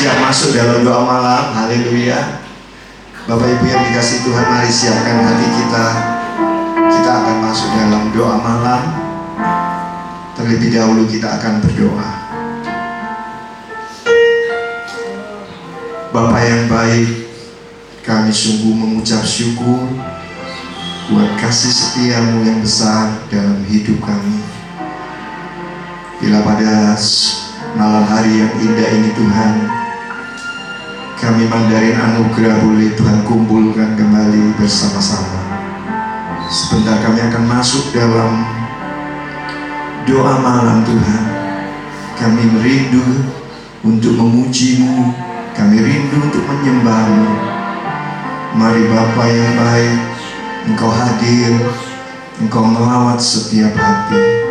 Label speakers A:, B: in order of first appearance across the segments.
A: siap masuk dalam doa malam? Haleluya. Bapak Ibu yang dikasih Tuhan, mari siapkan hati kita. Kita akan masuk dalam doa malam. Terlebih dahulu kita akan berdoa. Bapa yang baik, kami sungguh mengucap syukur buat kasih setiamu yang besar dalam hidup kami. Bila pada malam hari yang indah ini Tuhan, kami mandarin anugerah boleh Tuhan kumpulkan kembali bersama-sama. Sebentar kami akan masuk dalam doa malam Tuhan. Kami merindu untuk memuji-Mu, kami rindu untuk menyembah-Mu. Mari Bapa yang baik, Engkau hadir, Engkau melawat setiap hati.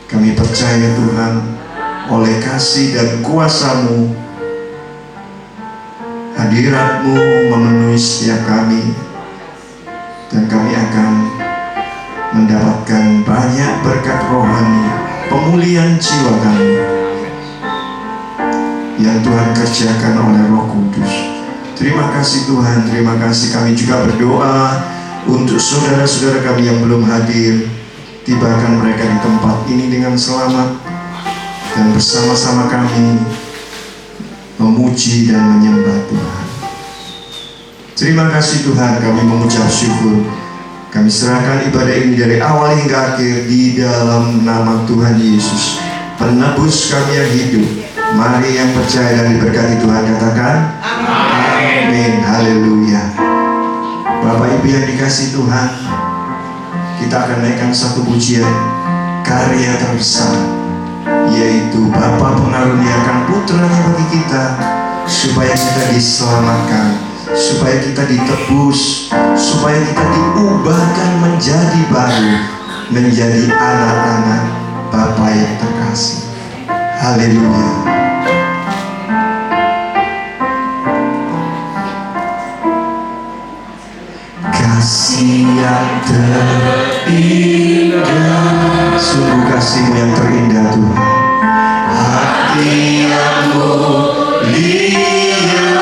A: Kami percaya Tuhan, oleh kasih dan kuasa-Mu, hadirat-Mu memenuhi setiap kami, dan kami akan mendapatkan banyak berkat rohani, pemulihan jiwa kami yang Tuhan kerjakan oleh Roh Kudus. Terima kasih Tuhan, terima kasih. Kami juga berdoa untuk saudara-saudara kami yang belum hadir. Tibakan mereka di tempat ini dengan selamat, dan bersama-sama kami memuji dan menyembah Tuhan. Terima kasih Tuhan, kami mengucap syukur. Kami serahkan ibadah ini dari awal hingga akhir di dalam nama Tuhan Yesus, penebus kami yang hidup. Mari yang percaya dan diberkati Tuhan katakan amin. Haleluya. Bapak Ibu yang dikasih Tuhan, kita akan naikkan satu pujian karya terbesar, yaitu Bapa mengaruniakan putranya bagi kita, supaya kita diselamatkan, supaya kita ditebus, supaya kita diubahkan menjadi baru, menjadi anak-anak Bapa yang terkasih. Haleluya. Kasih yang terindah, sungguh kasih-Mu yang terindah Tuhan. Hati yang mulia,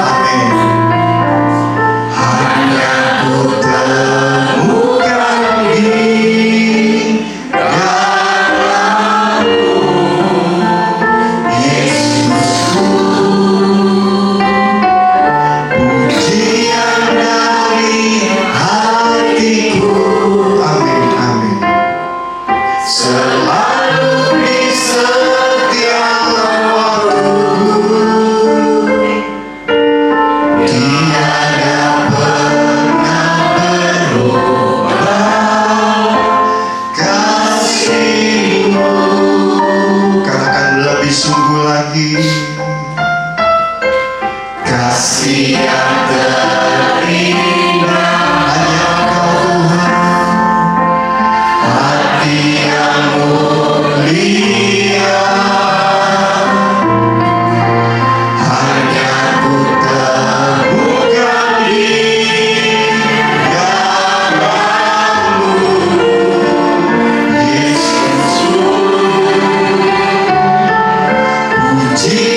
A: amin. Hanya ku temukan di dalam-Mu, Yesusku. Pujian dari hatiku, amin, amin. Selalu di setiap waktuku, tiada pernah berubah kasih-Mu. Katakan lebih sungguh lagi. Kasih yang terindah, hanya Engkau Tuhan. Hati yang mulia, hanya ku temukan di dalam-Mu, Yesusku. Puji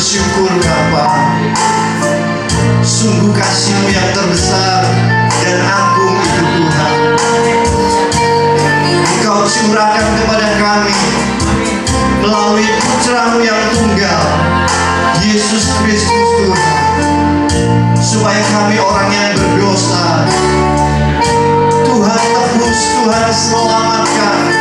A: bersyukur Bapa. Sungguh kasih-Mu yang terbesar dan agung itu Tuhan. Engkau curahkan kepada kami melalui Putra-Mu yang tunggal, Yesus Kristus Tuhan, supaya kami orang yang berdosa Tuhan tebus, Tuhan selamatkan.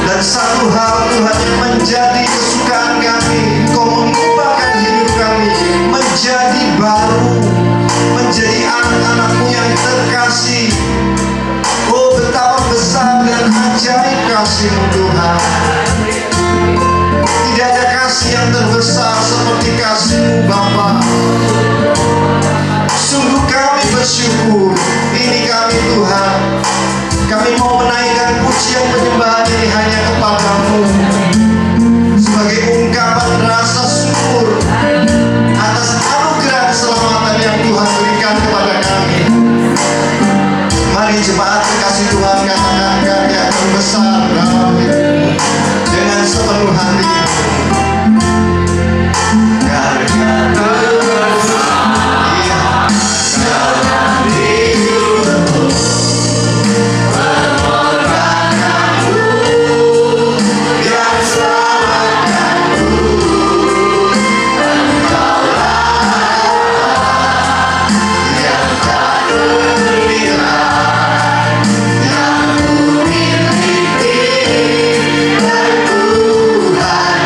A: Dan satu hal Tuhan yang menjadi kesukaan kami, Engkau mengubahkan hidup kami menjadi baru, menjadi anak-anak-Mu yang terkasih. Oh, betapa besar dan ajaib kasih-Mu Tuhan. Tidak ada kasih yang terbesar seperti kasih-Mu Bapa. Sungguh kami bersyukur. Ini kami Tuhan. Kami mau menaikkan pujian penyembahan ini hanya kepada-Mu sebagai ungkapan rasa syukur atas anugerah keselamatan yang Tuhan berikan kepada kami. Mari jemaat kekasih Tuhan katakan karya terbesar dalam hidup dengan sepenuh hati. Karya terbesar dalam hidupku, pengorbananmu yang selamatkanku. Engkaulah yang tak ternilai, yang ku miliki, dan Tuhan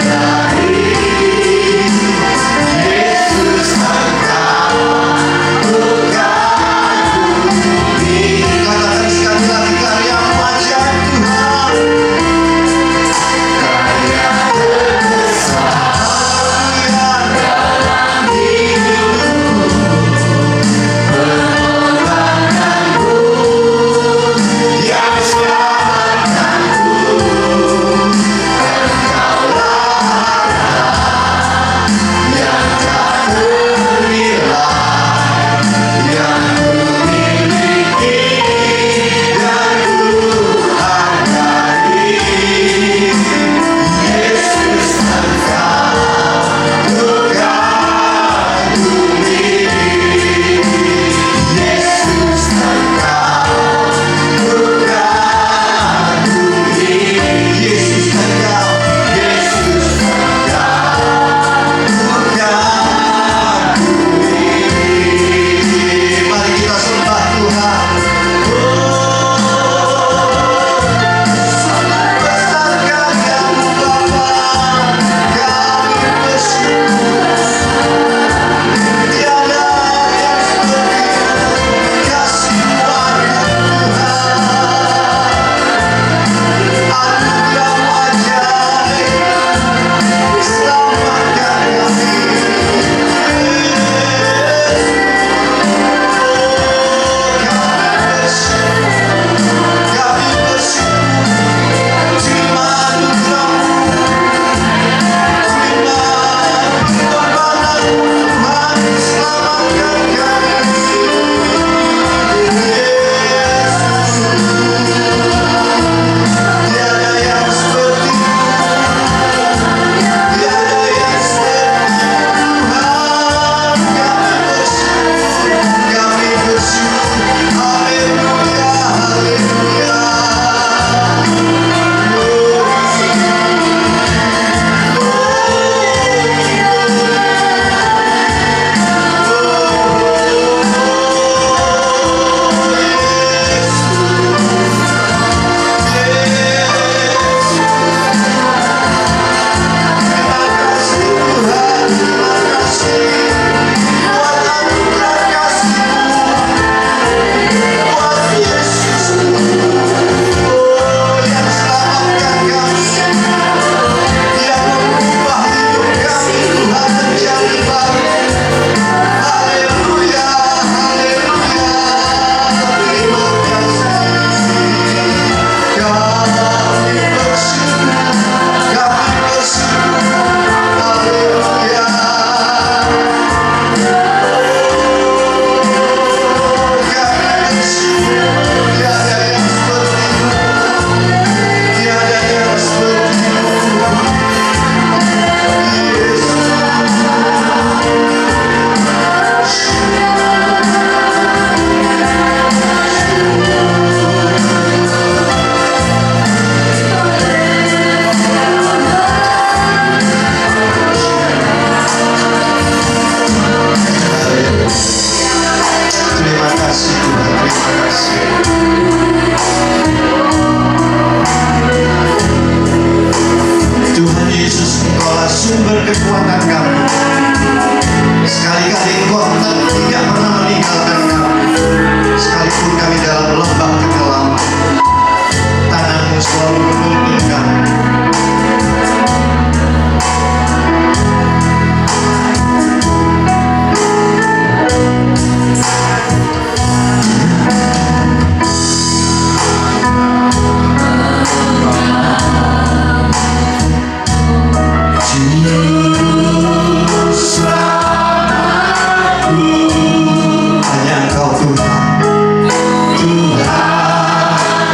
A: Engkaulah sumber kekuatan kami. Sekali-kali Engkau tidak pernah meninggalkan kami. Sekalipun kami dalam lembah kekelaman, tangan-Mu selalu menuntun kami. Hanya Engkau Tuhan,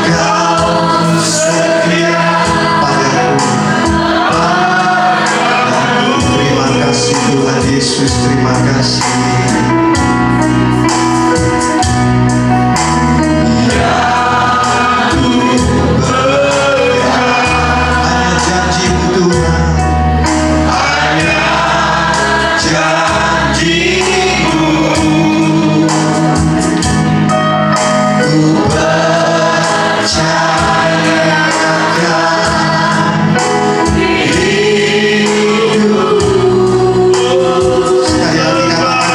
A: Kau setia padaku. Terima kasih Tuhan Yesus, terima kasih. Hanya janji-Mu Tuhan, hanya janji-Mu. Ku percayakan hidupku. Sekali lagi katakan,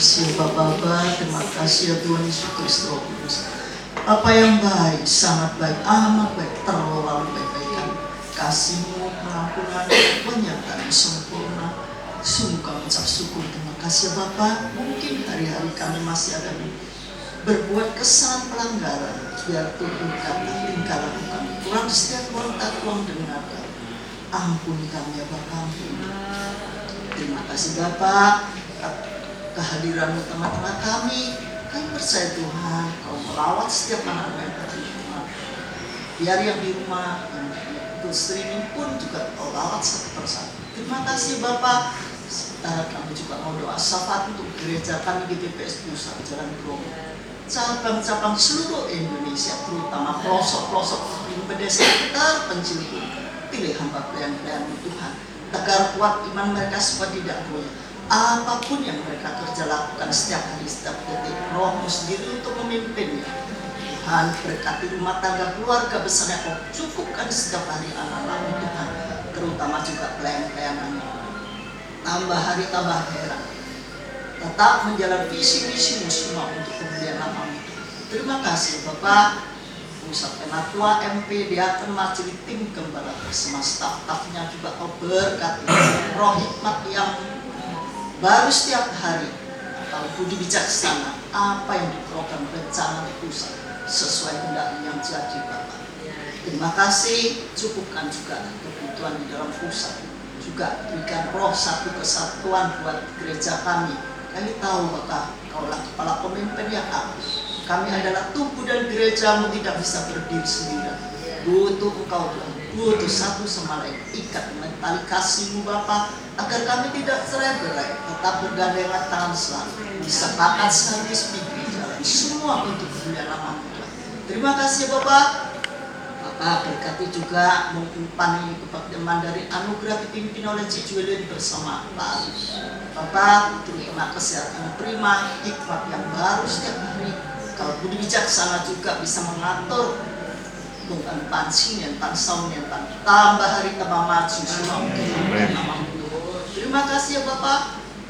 B: kasih Bapak, terima kasih ya Tuhan Yesus Kristus Roh Kudus. Bapa yang baik, sangat baik, amat baik, terlalu baik-baikan. Kasih-Mu, pengampunan, penyertaan sempurna. Sungguh kami ucap syukur, terima kasih ya Bapak. Mungkin hari-hari kami masih ada berbuat kesalahan pelanggaran, biar tutur kata, tingkah laku kami kurang setia, kurang taat, kurang dengarkan. Ampuni kami ya Bapak, ampuni. Terima kasih Bapak, kehadiran-Mu tengah-tengah kami. Kami percaya Tuhan, Kau merawat setiap anak-anak yang ada di rumah. Biar yang di rumah, yang ikut streaming pun juga Kau rawat satu persatu. Terima kasih Bapak. Sementara kami juga mau doa syafaat untuk gereja kami di GPS Pusat Jalan Bromo, cabang-cabang seluruh Indonesia, terutama pelosok-pelosok di pedesaan terpencil pun. Pilih hamba pelayan-pelayan Tuhan, agar kuat iman mereka supaya tidak goyah. Apapun yang mereka kerja lakukan setiap hari, setiap detik, Roh-Mu sendiri untuk memimpinnya. Tuhan, berkati rumah tangga keluarga besarnya, Kau cukupkan setiap hari anak-anak Tuhan, terutama juga pelayan-pelayanannya. Tambah hari tambah heran, tetap menjalankan visi-misi-Mu semua untuk kemuliaan nama-Mu. Terima kasih Bapak. Pusat Penatua, MP, Diaken, Majelis, tim Gembala bersama staf-stafnya juga Kau berkati. Roh hikmat yang baru setiap hari, kalau budi bijaksana, apa yang diprogram rencana di pusat sesuai kehendak yang jadi Bapak. Terima kasih, cukupkan juga kebutuhan di dalam pusat. Juga berikan roh satu kesatuan buat gereja kami. Kami tahu Bapak, Kaulah kepala pemimpin yang aku. Kami adalah tubuh dan gereja-Mu tidak bisa berdiri sendiri. Butuh Engkau Tuhan, butuh satu sama lain. Ikat dengan tali kasih-Mu Bapa, agar kami tidak cerai-berai, tetap bergandengan tangan selalu. Disepakati sekaligus pikir jalan semua untuk kemuliaan nama-Mu Tuhan. Terima kasih Bapak. Bapak berkati juga mengumpan ini kepada dari anugerah dipimpin oleh Cici Julian bersama Pak Ali. Bapak terima kesehatan prima, hikmat yang baru setiap hari. Kalau budi bijaksana juga bisa mengatur bukan pansinya, pansaunya, tambah hari tambah maju semua untuk nama-Mu. Terima kasih ya Bapak.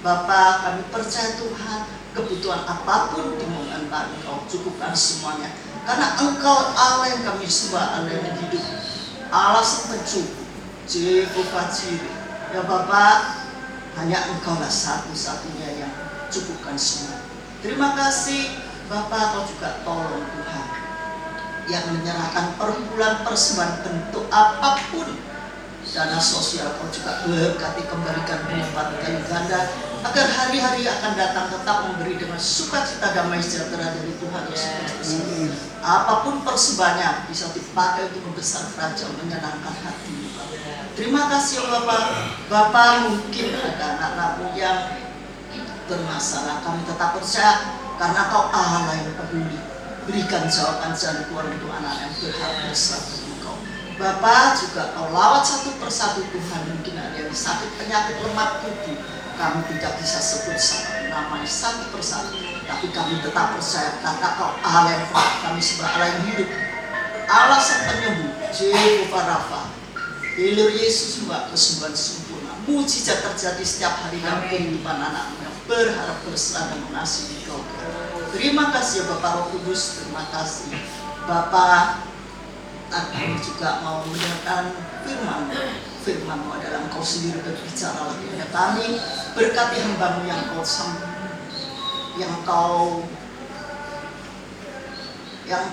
B: Bapak, kami percaya Tuhan, kebutuhan apapun dimaukan Engkau cukupkan semuanya. Karena Engkau Allah yang kami sembah, Allah yang hidup, Allah sang pencukup, Jehovah Jireh. Ya Bapak, hanya Engkau lah satu-satunya yang cukupkan semua. Terima kasih Bapak, Kau juga tolong Tuhan yang menyerahkan per bulan persembahan bentuk apapun dana sosial. Kau juga berkati, kembalikan berlipat kali ganda, agar hari-hari akan datang tetap memberi dengan sukacita damai sejahtera dari Tuhan Yesus Kristus. Apapun persembahannya bisa dipakai untuk membesar kerajaan, menyenangkan hati Bapak. Terima kasih ya Bapak. Bapak, mungkin ada anak-anak-Mu yang bermasalah, kami tetap percaya karena Kau Allah yang peduli. Berikan jawaban jalan keluar untuk anak yang berhak bersatu Engkau. Bapak juga Kau lawat satu persatu Tuhan. Mungkin ada yang sakit penyakit lemah tubuh, kami tidak bisa sebut sama namanya satu persatu, tapi kami tetap percaya karena Kau Allah yang kami sembah, Allah yang hidup, Allah sang penyembuh, Jehovah Rafa. Hilir Yesus Mbak, kesembuhan sempurna, mujizat terjadi setiap hari dalam kehidupan anak-anak yang berharap berserah dan mengasihi Kau. Terima kasih ya Bapak Roh Kudus, terima kasih Bapak. Kami juga mau mendengarkan firman-Mu adalah Engkau sendiri berbicara lagi kepada kami. Berkati hamba-Mu yang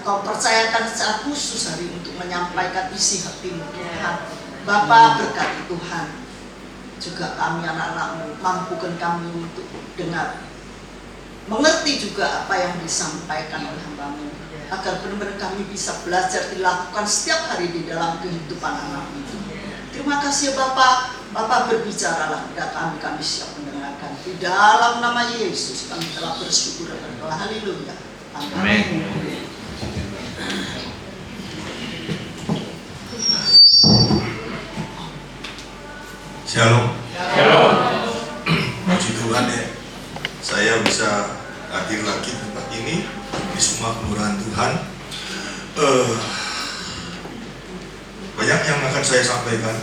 B: Kau percayakan secara khusus hari untuk menyampaikan isi hati-Mu Tuhan. Bapak, berkati Tuhan juga kami anak-anak-Mu, mampukan kami untuk dengar, mengerti juga apa yang disampaikan oleh hamba-Mu, agar benar-benar kami bisa belajar dilakukan setiap hari di dalam kehidupan anak itu. Terima kasih Bapak. Bapak berbicaralah kepada kami siap mendengarkan. Di dalam nama Yesus kami telah bersyukur dan berdoa. Haleluya. Amin.
C: Shalom. Shalom. Puji Tuhan ya, saya bisa hadir lagi di tempat ini di semua kelurahan Tuhan. Banyak yang akan saya sampaikan,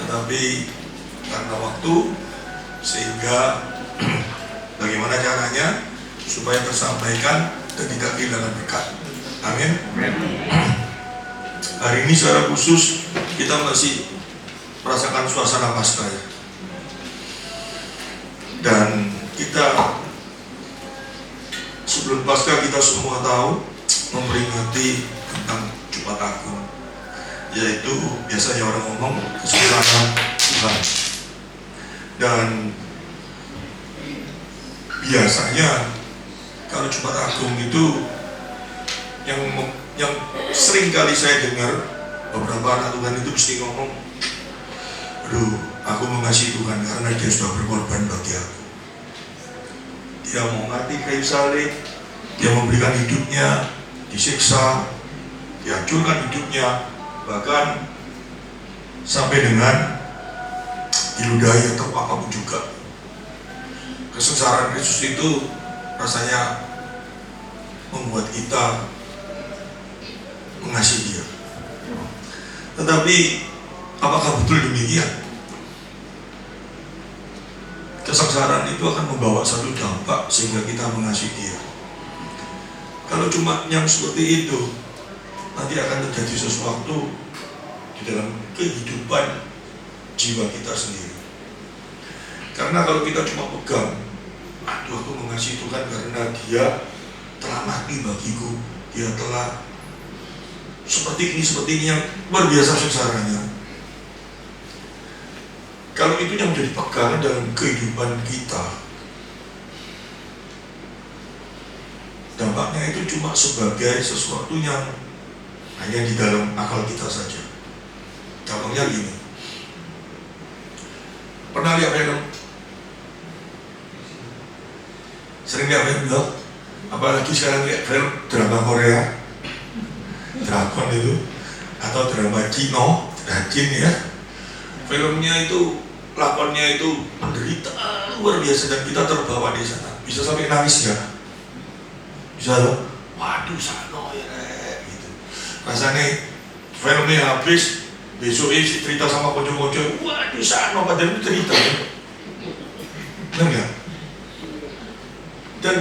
C: tetapi karena waktu sehingga Bagaimana caranya supaya tersampaikan dan tidak kehilangan berkat. Amin. Hari ini secara khusus kita masih merasakan suasana Paskah ya. Dan kita sebelum Paskah kita semua tahu memperingati tentang Jumat Agung, yaitu biasanya orang ngomong kesengsaraan Tuhan. Dan biasanya kalau Jumat Agung itu yang sering kali saya dengar beberapa anak Tuhan itu mesti ngomong, aduh, aku mengasihi Tuhan karena dia sudah berkorban bagi aku. Dia mau mati kayu salib, dia memberikan hidupnya, disiksa, dihancurkan hidupnya, bahkan sampai dengan diludahi atau apapun juga. Kesengsaraan Kristus itu rasanya membuat kita mengasihi Dia. Tetapi apakah betul demikian? Kesengsaraan itu akan membawa satu dampak sehingga kita mengasihi Dia. Kalau cuma yang seperti itu, nanti akan terjadi sesuatu di dalam kehidupan jiwa kita sendiri. Karena kalau kita cuma pegang, aduh, aku mengasihi Tuhan karena Dia telah mati bagiku, Dia telah seperti ini yang luar biasa sengsaranya. Kalau itu yang menjadi pegangan dalam kehidupan kita, dampaknya itu cuma sebagai sesuatu yang hanya di dalam akal kita saja. Contohnya gini, pernah lihat film? Sering lihat film dong? Apalagi sekarang lihat film drama Korea, drakon itu, atau drama Cino, Jin ya. Filmnya itu, lakonnya itu menderita luar biasa dan kita terbawa di sana. Bisa sampai nangis ya? Bisa loh? Waduh, sano ya gitu. Rasanya filmnya habis, besoknya si cerita sama kocok-kocok, waduh sano, padahal itu cerita ya. Benar nggak? Dan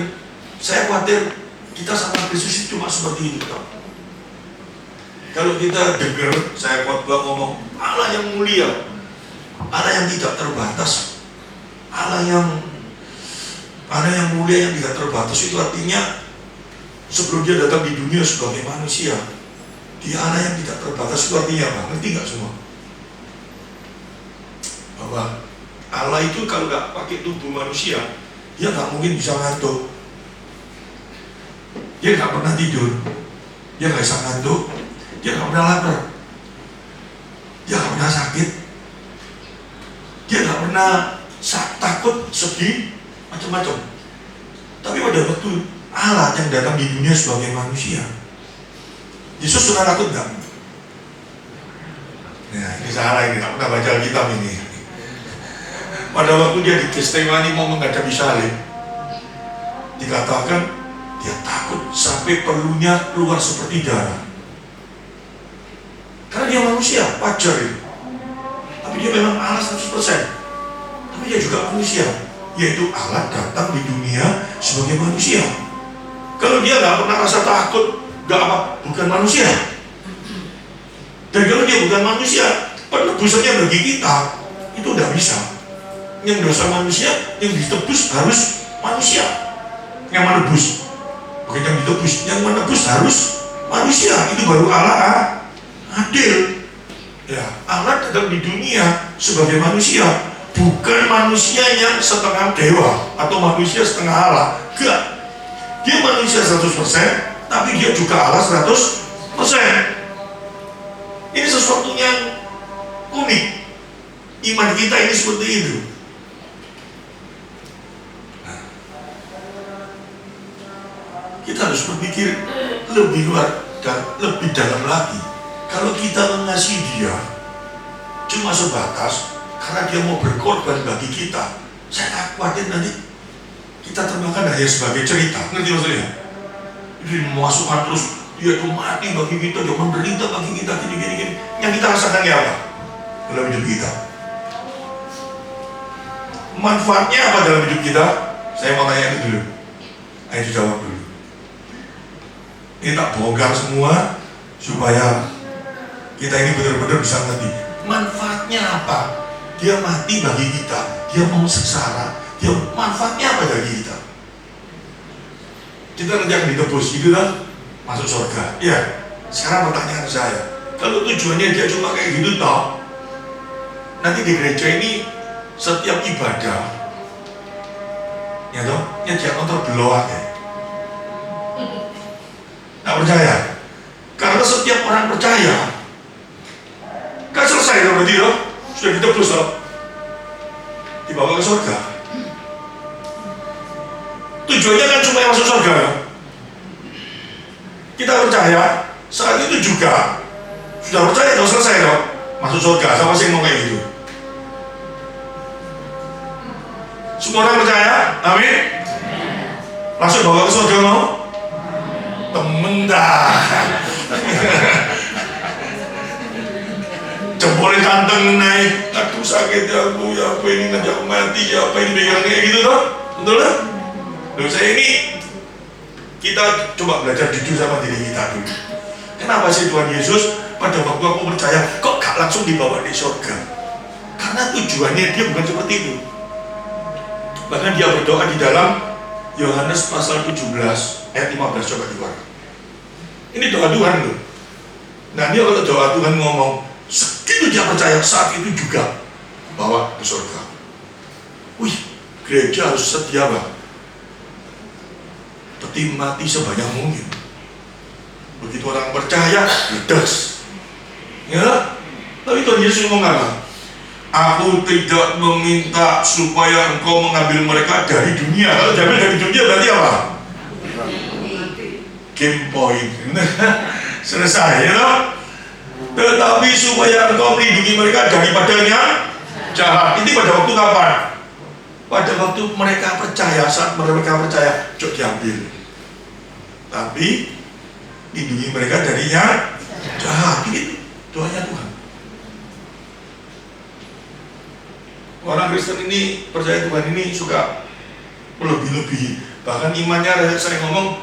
C: saya khawatir kita sama Kristus itu cuma seperti itu tau. Kalau kita dengar saya khotbah ngomong Allah yang mulia, Allah yang tidak terbatas, Allah yang mulia yang tidak terbatas, itu artinya sebelum Dia datang di dunia sebagai manusia, Dia Allah yang tidak terbatas. Itu artinya apa? Ngerti nggak semua? Bahwa Allah itu kalau nggak pakai tubuh manusia, Dia nggak mungkin bisa ngantuk, Dia nggak pernah tidur, Dia nggak bisa ngantuk, Dia nggak pernah lapar, Dia nggak pernah sakit, Dia nggak pernah takut, sedih, macam-macam. Tapi pada waktu Allah yang datang di dunia sebagai manusia, Yesus pernah takut nggak? Nah, ini salah, ini nggak pernah baca Alkitab ini. Pada waktu Dia di Getsemani mau menghadapi salib, dikatakan Dia takut sampai perlunya keluar seperti darah. Karena Dia manusia, wajar itu. Tapi Dia memang Allah 100%. Tapi Dia juga manusia, yaitu Allah datang di dunia sebagai manusia. Kalau Dia nggak pernah rasa takut, nggak apa, bukan manusia. Dan kalau Dia bukan manusia, penebusannya bagi kita itu udah bisa. Yang dosa manusia, yang ditebus harus manusia. Yang menebus, bukan yang ditebus, yang menebus harus manusia. Itu baru Allah adil. Ya, Allah datang di dunia sebagai manusia, bukan manusia yang setengah dewa atau manusia setengah Allah. Enggak. Dia manusia 100%, tapi Dia juga Allah 100%. Ini sesuatu yang unik. Iman kita ini seperti itu. Nah, kita harus berpikir lebih luar dan lebih dalam lagi. Kalau kita mengasihi Dia cuma sebatas karena Dia mau berkorban bagi kita, saya tak khawatir nanti kita termakan hanya sebagai cerita. Ngerti maksudnya? Jadi memasukkan terus Dia itu mati bagi kita, Dia menderita bagi kita, gini. Yang kita rasakan ya apa? Dalam hidup kita. Manfaatnya apa dalam hidup kita? Saya mau tanya itu dulu. Ayo dijawab dulu. Ini tak bongkar semua supaya kita ini benar-benar bisa ngerti manfaatnya apa. Dia mati bagi kita, dia mau sengsara, dia manfaatnya apa bagi kita. Kita nanti akan ditebus, gitu kan? Masuk surga. Ya, sekarang pertanyaan saya, kalau tujuannya dia cuma kayak gitu toh, nanti di gereja ini setiap ibadah, ya toh, nyediakan motor beloak ya. Nggak percaya? Karena setiap orang percaya, kan selesai toh berarti toh, sudah ditebus toh, dibawa ke surga. Tujuannya kan cuma yang masuk surga. Kita percaya saat itu juga sudah percaya dong, selesai dong, masuk surga. Siapa sih yang mau kayak gitu? Semua orang percaya? Amin. Langsung bawa ke surga mau? Temen dah. Jempolnya kanteng naik, aduh sakit ya aku, ya apa ini ngajak mati, ya apa ini pegang kayak gitu toh, betul kan? Loh, saya ini kita coba belajar jujur sama diri kita dulu. Kenapa sih Tuhan Yesus pada waktu aku percaya kok gak langsung dibawa di surga? Karena tujuannya dia bukan seperti itu. Bahkan dia berdoa di dalam Yohanes pasal 17 ayat 15, coba keluar. Ini doa Tuhan loh. Nah dia kalau doa Tuhan ngomong segitu dia percaya saat itu juga bawa ke surga. Wih, gereja harus setia Bang. Peti mati sebanyak mungkin. Begitu orang percaya, ledas. Ya, tapi Tuhan Yesus ngomong apa? Aku tidak meminta supaya engkau mengambil mereka dari dunia. Kalau diambil dari dunia berarti apa? Game point. Selesai, ya toh? Tetapi supaya engkau melindungi mereka daripadanya jahat. Ini pada waktu kapan? Pada waktu mereka percaya, saat mereka percaya, cok diambil. Tapi lindungi mereka darinya jahat. Ini doanya Tuhan. Orang Kristen ini percaya Tuhan ini suka melebih-lebihi. Bahkan imannya saya ngomong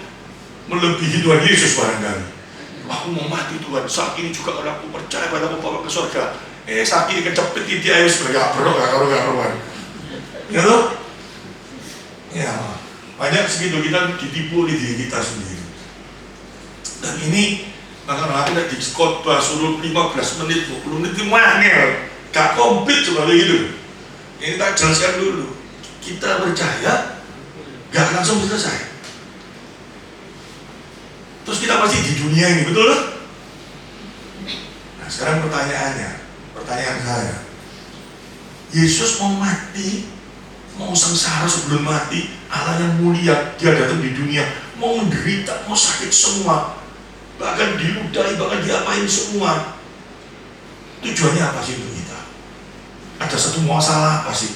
C: melebihi Tuhan Yesus barangkali. Aku mau mati Tuhan, saat ini juga kalau aku percaya pada aku bawa ke surga. Saat ini kecepet di dia sebagai karuan. Ya loh? Ya, banyak segitu kita ditipu oleh diri kita sendiri. Dan ini bahkan aku di khotbah suruh 15 menit, 20 menit itu mangel, gak komplit seperti itu. Ini tak jelaskan dulu. Kita percaya, gak langsung selesai. Terus kita masih di dunia ini, betul loh? Nah sekarang pertanyaan saya, Yesus mau mati, mau sengsara sebelum mati, Allah yang mulia, dia datang di dunia, mau menderita, mau sakit semua, bahkan diludahi, bahkan diapain semua. Tujuannya apa sih untuk kita? Ada satu masalah apa sih?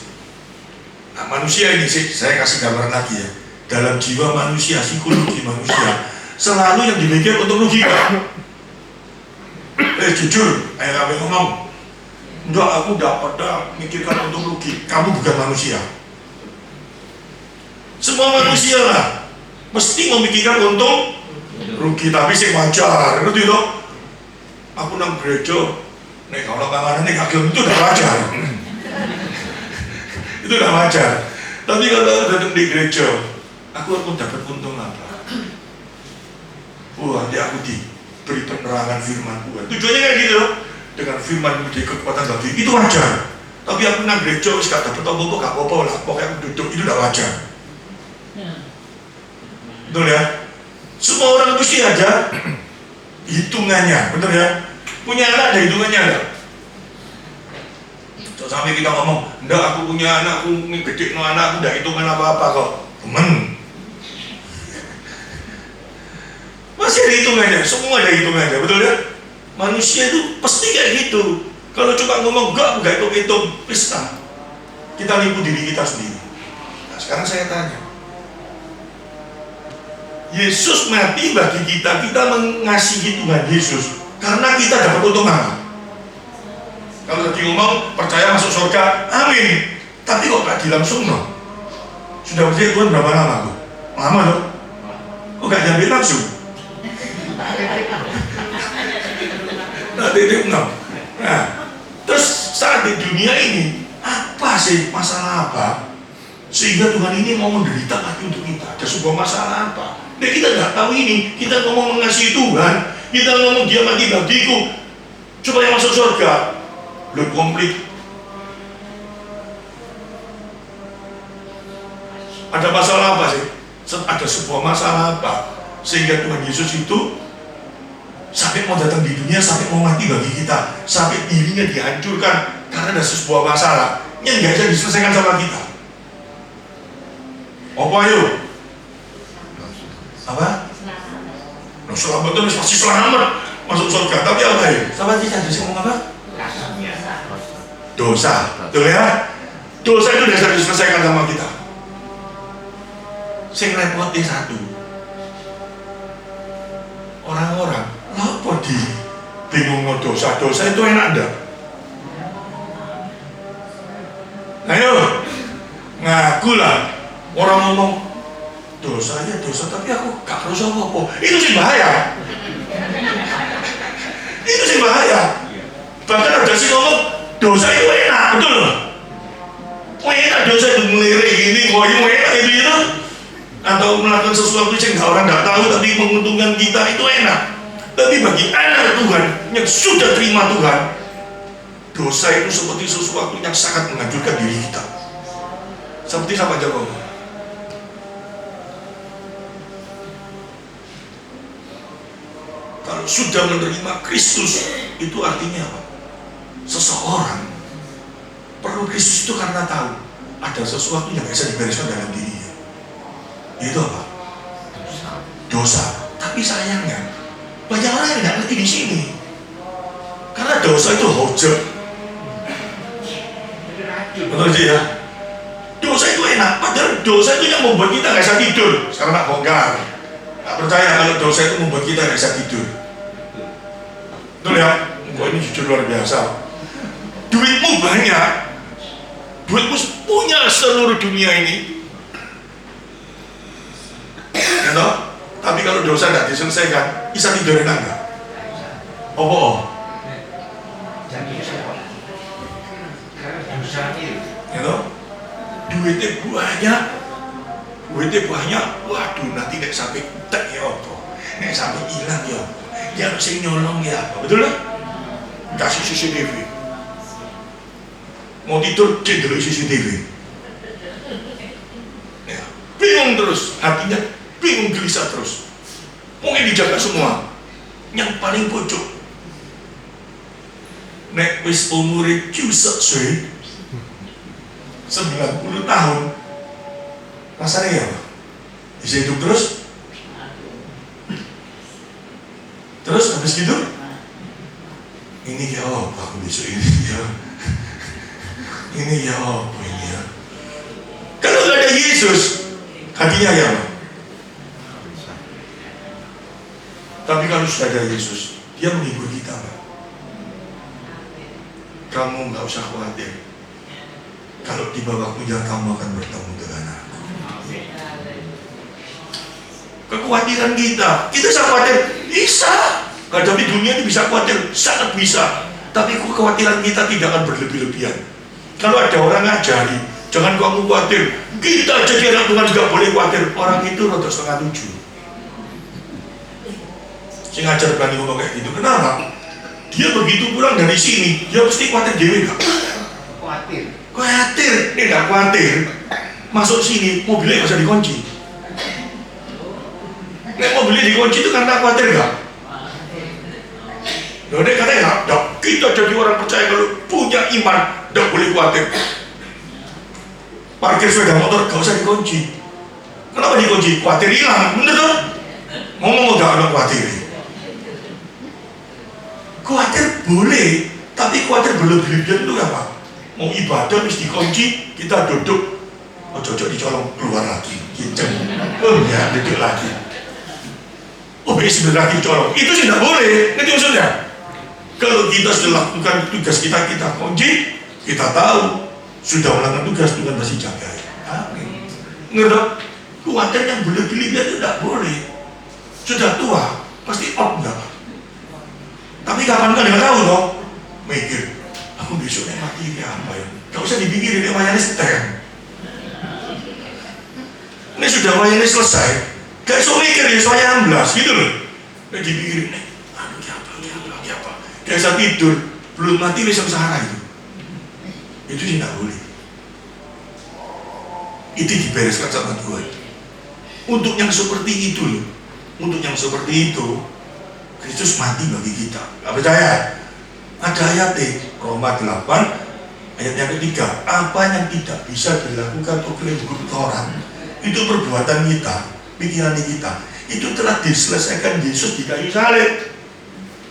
C: Nah manusia ini sih, saya kasih gambaran lagi ya. Dalam jiwa manusia, psikologi manusia, selalu yang dipikir untuk logika. Jujur, kami ngomong, enggak, aku gak pada mikirkan untuk rugi. Kamu bukan manusia. Semua manusia lah mesti memikirkan untung rugi, tapi sih wajar, ngerti toh? Aku nang gereja, nek kalau panganan nek kagem itu udah wajar. Itu udah wajar. Tapi kalau datang di gereja, aku akan dapat untung apa? Nanti aku diberi penerangan firman Tuhan. Tujuannya kayak gitu, dengan firman menjadi kekuatan bagi itu wajar. Tapi aku nang gereja wis gak dapat apa-apa, gak apa-apa lah. Pokoknya aku duduk itu udah wajar. Betul ya? Semua orang mesti ada hitungannya, betul ya? Punya anak ada hitungannya enggak? Sampai kita ngomong, enggak aku punya anak, aku gede no anak, aku enggak hitungan apa-apa kok. Temen. Masih ada hitungannya, semua ada hitungannya, betul ya? Manusia itu pasti kayak gitu. Kalau cuma ngomong enggak hitung-hitung, pista. Kita nipu diri kita sendiri. Nah sekarang saya tanya, Yesus mati bagi kita mengasihi Tuhan Yesus karena kita dapat untung apa? Kalau tadi ngomong percaya masuk surga, amin. Tapi kok gak dilangsung no? Sudah percaya Tuhan berapa lama Bu? Lama loh. Oh gak nyampe langsung. Nah, titik 6. Nah, terus saat di dunia ini, apa sih masalah apa? Sehingga Tuhan ini mau menderita lagi untuk kita. Ada sebuah masalah apa? Nah, kita nggak tahu ini. Kita ngomong mengasihi Tuhan, kita ngomong dia mati bagiku supaya masuk surga. Belum komplit. Ada masalah apa sih? Ada sebuah masalah apa? Sehingga Tuhan Yesus itu sampai mau datang di dunia, sampai mau mati bagi kita, sampai dirinya dihancurkan karena ada sebuah masalah yang nggak bisa diselesaikan sama kita. Apa ayo? Apa? Nah, selamat itu pasti selamat masuk surga. Tapi apa ya? Sama sih ada sih ngomong apa? Dosa, betul ya? Dosa itu tidak bisa diselesaikan sama kita. Sing repotnya satu, orang-orang lapor di bingung mau dosa itu enak enggak? Ayo ngaku lah. Orang ngomong dosa ya dosa, tapi aku gak perlu apa-apa. Itu sih bahaya. Itu sih bahaya. Bahkan ada sih ngomong dosa itu enak, betul loh. Enak dosa itu melirik ini, ngoyo enak itu. Atau melakukan sesuatu yang orang nggak tahu tapi menguntungkan kita, itu enak. Tapi bagi anak Tuhan yang sudah terima Tuhan, dosa itu seperti sesuatu yang sangat menghancurkan diri kita. Seperti siapa Jacob? Kalau sudah menerima Kristus, itu artinya apa? Seseorang perlu Kristus itu karena tahu ada sesuatu yang bisa dibereskan dalam dirinya. Itu apa? Dosa. Tapi sayangnya banyak orang yang nggak ngerti di sini. Karena dosa itu hojek. Betul sih ya? Dosa itu enak. Padahal dosa itu yang membuat kita nggak bisa tidur. Sekarang tak bongkar. Nggak percaya kalau dosa itu membuat kita nggak bisa tidur. Betul ya? Kok ini jujur luar biasa. Duitmu banyak. Duitmu punya seluruh dunia ini. Ya, tapi kalau dosa tidak diselesaikan, bisa tidur enak nggak? Oh. Ya, duitnya banyak, waduh nanti nek sampai tak ya apa, nek sampai hilang ya apa, ya harus nyolong ya apa, betul lah? Kasih CCTV, mau tidur cek dulu CCTV, ya, bingung terus hatinya. Bingung gelisah terus. Mungkin dijaga semua. Yang paling pojok. Nek wis umure jusek suwe 90 tahun. Rasanya ya apa? Bisa hidup terus? Terus habis gitu? Ini ya apa besok ini ya? Ini ya apa ini ya? Kalau gak ada Yesus, hatinya ya apa? Tapi kalau sudah ada Yesus, dia menghibur kita, Pak. Kamu nggak usah khawatir. Kalau di bawah hujan kamu akan bertemu dengan aku. Kekhawatiran kita bisa khawatir, bisa. Hadapi dunia ini bisa khawatir, sangat bisa. Tapi kekhawatiran kita tidak akan berlebih-lebihan. Kalau ada orang ngajari, jangan kamu khawatir. Kita jadi anak Tuhan juga boleh khawatir. Orang itu rada 6:30. Si ngajar berani ngomong kayak gitu. Kenapa? Dia begitu pulang dari sini, dia pasti khawatir dewe gak? Khawatir. Dia gak khawatir. Masuk sini, mobilnya gak bisa dikunci. Nek mobilnya dikunci itu karena khawatir gak? Nah, dia katanya gak, kita jadi orang percaya kalau punya iman, gak boleh khawatir. Parkir sepeda motor gak usah dikunci. Kenapa dikunci? Khawatir hilang, bener tuh? Ngomong gak ada khawatir. Khawatir boleh, tapi khawatir berlebihan itu apa? Mau ibadah mesti dikunci, kita duduk, cocok dicolong keluar lagi, kinceng, ya duduk lagi. Sebentar lagi dicolong, itu sih tidak boleh, ngerti maksudnya? Kalau kita sudah lakukan tugas kita kunci, kita tahu sudah melakukan tugas, Tuhan pasti jaga. Amin. Ngerti? Khawatir yang berlebihan itu tidak boleh. Sudah tua, pasti out enggak. Tapi kapan kan nggak tahu toh. Mikir, aku besoknya mati ini apa ya? Gak usah dipikirin, dia wayangnya setel. Ini sudah wayangnya selesai. Gak usah mikir ya, soalnya 16 gitu loh. Gak dipikirin nih, aduh apa. Gak usah tidur, belum mati bisa Sahara itu. Itu sih nggak boleh. Itu dibereskan sama Tuhan. Untuk yang seperti itu loh, untuk yang seperti itu, Kristus mati bagi kita. Gak percaya? Ada ayatnya, Roma 8, ayat yang ketiga. Apa yang tidak bisa dilakukan oleh hukum Taurat, itu perbuatan kita, pikiran kita, itu telah diselesaikan Yesus di kayu salib.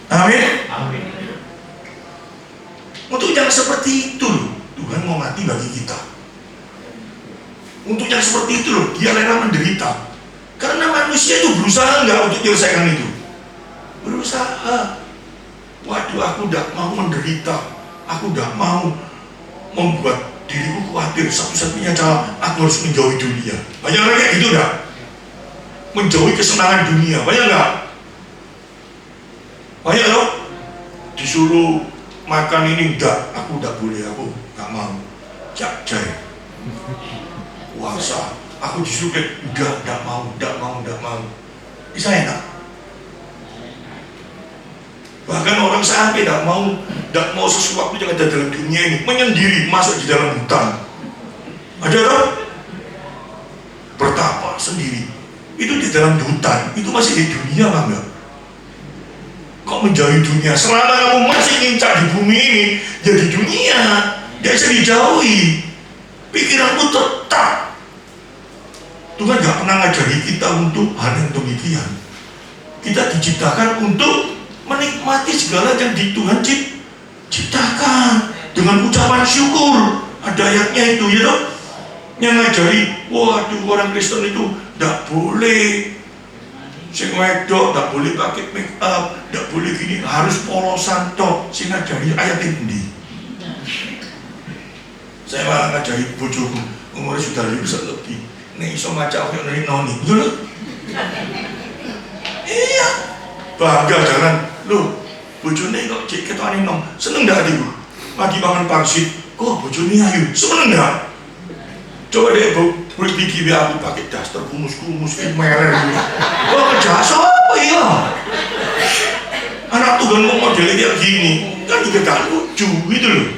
C: Amin.
D: Amin.
C: Untuk yang seperti itu loh, Tuhan mau mati bagi kita. Untuk yang seperti itu loh, dia rela menderita. Karena manusia itu berusaha enggak untuk menyelesaikan itu? Berusaha. Waduh, aku tidak mau menderita. Aku tidak mau membuat diriku khawatir. Satu-satunya cara, aku harus menjauhi dunia. Banyak orang kayak gitu enggak? Menjauhi kesenangan dunia. Banyak enggak? Banyak loh. Disuruh makan ini enggak. Aku tidak boleh, aku enggak mau. Jai. Puasa. Aku disuruh enggak mau. Bisa enak. Bahkan orang sampai tidak mau sesuatu yang ada dalam dunia ini, menyendiri masuk di dalam hutan. Ada tak? Bertapa sendiri. Itu di dalam hutan, itu masih di dunia kan enggak? Kok menjauhi dunia? Selama kamu masih ngincak di bumi ini, ya di dunia, gak bisa dijauhi. Pikiranmu tetap. Tuhan gak pernah ngajari kita untuk hal yang demikian. Kita diciptakan untuk menikmati segala yang di Tuhan ciptakan dengan ucapan syukur. Ada ayatnya itu ya dok, yang ngajari, waduh orang Kristen itu tidak boleh sing wedok, tidak boleh pakai make up, tidak boleh gini, harus polosan tok. Sing ngajari ayat ini. Saya malah ngajari bojoku, umurnya sudah lebih, nih iso maca kayak noni, betul? Iya, bangga jangan. Loh, bojone kok cek ketane nom, seneng ndak adikku? Lagi makan pangsit, kok bojone ayu, seneng ndak? Coba deh boleh bikin aku pakai daster kumus-kumus meler ini. Wah, jasa apa ya? Anak Tuhan mau modelnya kayak gini, kan juga gak lucu gitu loh.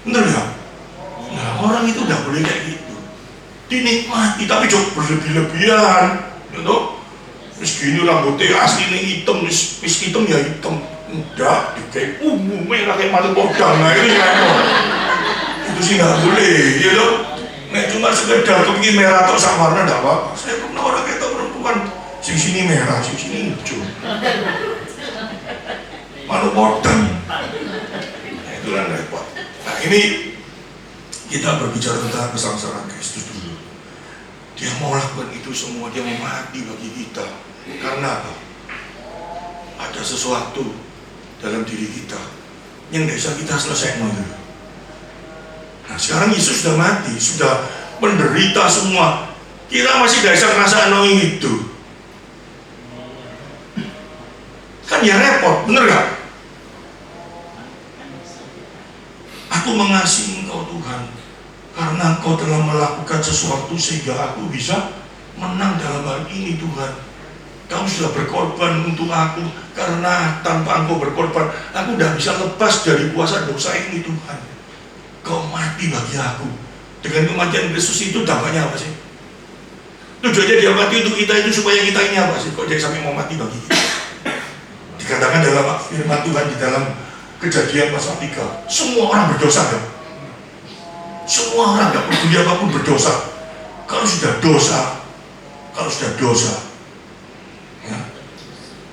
C: Bener ya? Nah, orang itu udah boleh kayak gitu. Dinikmati, tapi jauh berlebih-lebihan, gitu. Terus gini rambutnya aslinya hitam, terus hitam ya hitam. Enggak, kayak merah kayak mata podang. Nah itu nyamuk. Itu sih nggak boleh, ya dong. Nah cuma sekedar kepingin merah atau sama warna nggak apa-apa. Saya pernah orang kayak perempuan, sini merah, sini hijau. Mata podang. Nah itu kan repot. Nah ini kita berbicara tentang kesengsaraan Kristus dulu. Dia mau lakukan itu semua, dia mau mati bagi kita. Karena apa? Ada sesuatu dalam diri kita yang tidak bisa kita selesaikan dulu. Nah sekarang Yesus sudah mati, sudah menderita semua. Kita masih tidak bisa ngerasain itu. Kan ya repot, bener gak? Aku mengasihi Engkau Tuhan, karena Engkau telah melakukan sesuatu sehingga aku bisa menang dalam hal ini Tuhan. Kamu sudah berkorban untuk aku, karena tanpa Engkau berkorban, aku tidak bisa lepas dari kuasa dosa ini Tuhan. Kau mati bagi aku. Dengan kematian Kristus itu dampaknya apa sih? Tujuannya dia mati untuk kita itu supaya kita ini apa sih? Kok dia sampai mau mati bagi kita? Dikatakan dalam firman Tuhan di dalam Kejadian pasal 3, semua orang berdosa kan? Semua orang, gak peduli apapun berdosa. Kalau sudah dosa, ya,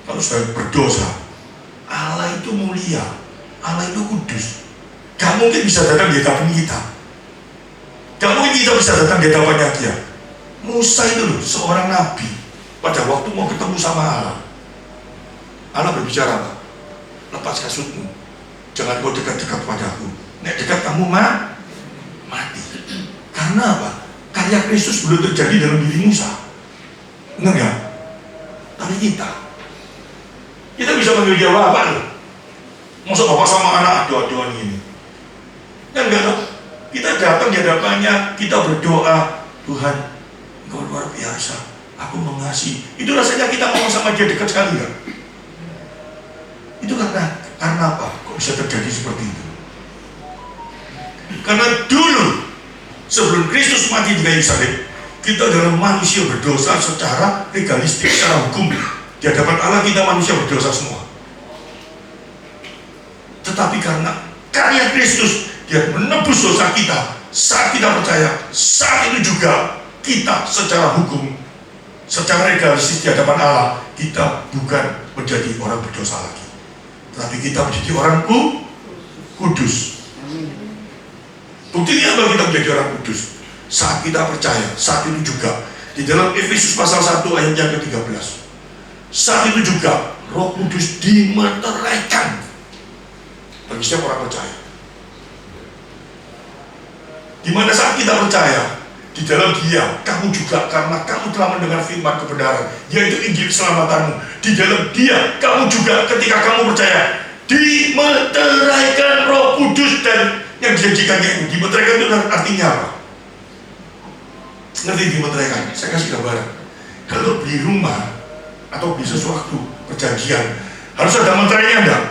C: kalau sudah berdosa, Allah itu mulia, Allah itu kudus. Gak mungkin bisa datang di hadapan kita. Gak mungkin kita bisa datang di hadapannya dia. Musa itu loh, seorang nabi, pada waktu mau ketemu sama Allah, Allah berbicara apa? Lepas kasutmu, jangan kau dekat-dekat padaku. Nek dekat kamu mati. Karena apa? karya Kristus belum terjadi dalam diri Musa. Benar ya? Tapi kita bisa manggil dia Bapak loh. Masa bapak sama anak adu-aduan ini? Kan enggak tahu. Kita datang di hadapannya, kita berdoa, Tuhan, Engkau luar biasa, aku mengasihi. Itu rasanya kita mau sama dia dekat sekali kan? Itu karena apa? Kok bisa terjadi seperti itu? Karena dulu sebelum Kristus mati di kayu salib, kita adalah manusia berdosa secara legalistik, secara hukum. Di hadapan Allah kita manusia berdosa semua. Tetapi karena karya Kristus, dia menebus dosa kita. Saat kita percaya, saat itu juga kita secara hukum, secara legalistik di hadapan Allah, kita bukan menjadi orang berdosa lagi, tetapi kita menjadi orang kudus. Buktinya apa kita menjadi orang kudus? Saat kita percaya, saat itu juga di dalam Efesus pasal 1 ayat yang ke-13, saat itu juga Roh Kudus dimeteraikan bagi setiap orang percaya. Dimana saat kita percaya, di dalam Dia, kamu juga, karena kamu telah mendengar firman kebenaran, yaitu Injil keselamatanmu. Di dalam Dia, kamu juga ketika kamu percaya, dimeteraikan Roh Kudus. Dan yang dijanjikannya itu, dimeteraikan itu artinya apa? Ngerti dimeteraikan? Saya kasih gambaran. Kalau beli rumah atau beli sesuatu perjanjian, harus ada meterainya enggak?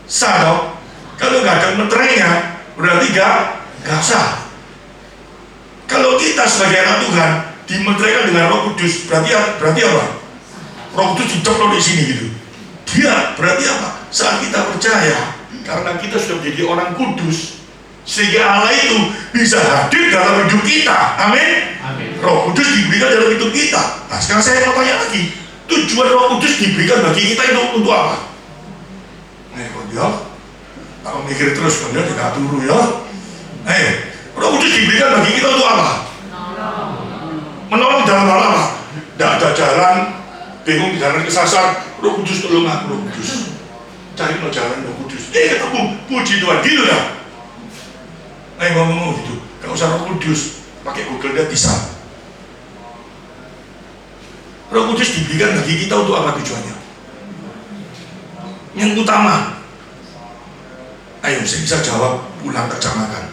C: Sah dong? Kalau nggak ada meterainya, berarti nggak sah. Kalau kita sebagai anak Tuhan dimeteraikan dengan Roh Kudus, berarti apa? Roh Kudus diceplok di sini gitu. Dia berarti apa? Saat kita percaya, karena kita sudah menjadi orang kudus, sehingga Allah itu bisa hadir dalam hidup kita. Amin. Roh Kudus diberikan dalam hidup kita. Nah, sekarang saya mau tanya lagi, tujuan Roh Kudus diberikan bagi kita itu untuk apa? Ya, tak mikir terus, kan dia tidak turu ya. Roh Kudus diberikan bagi kita untuk apa? Menolong dalam hal apa? Tidak ada jalan, bingung di jalan kesasar, Roh Kudus tolong aku, Roh Kudus. Cari no jalan Roh Kudus. Ketemu, puji Tuhan, gitu dah. Ngomong gitu, gak usah Roh Kudus, pakai Google dia bisa. Roh Kudus diberikan bagi kita untuk apa tujuannya? Yang utama, ayo saya bisa jawab, pulang kerja makan.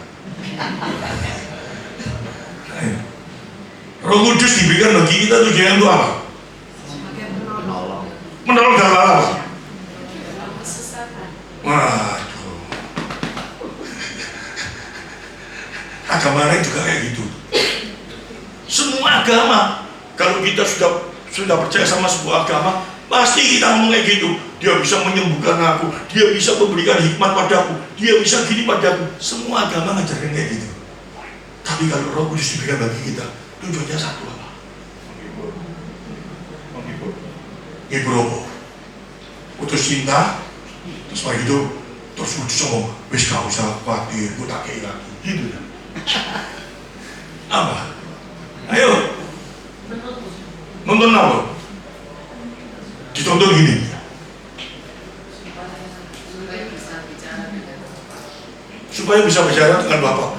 C: Ayo. Roh Kudus diberikan bagi kita tujuannya untuk apa? Menolong dalam hal apa? Waduh, agama lain juga kayak gitu. Semua agama, kalau kita sudah percaya sama sebuah agama, pasti kita ngomong kayak gitu. Dia bisa menyembuhkan aku, dia bisa memberikan hikmat padaku, dia bisa gini padaku. Semua agama ngajarin kayak gitu. Tapi kalau Roh Kudus diberikan bagi kita, tujuannya satu apa? Ngibrobo, putus cinta, terus begitu, terus kudus ngomong, wis gak usah khawatir, gue tak kayak lagi, gitu ya. Apa? Ayo, nonton apa? Ditonton gini. Supaya bisa bicara dengan Bapak.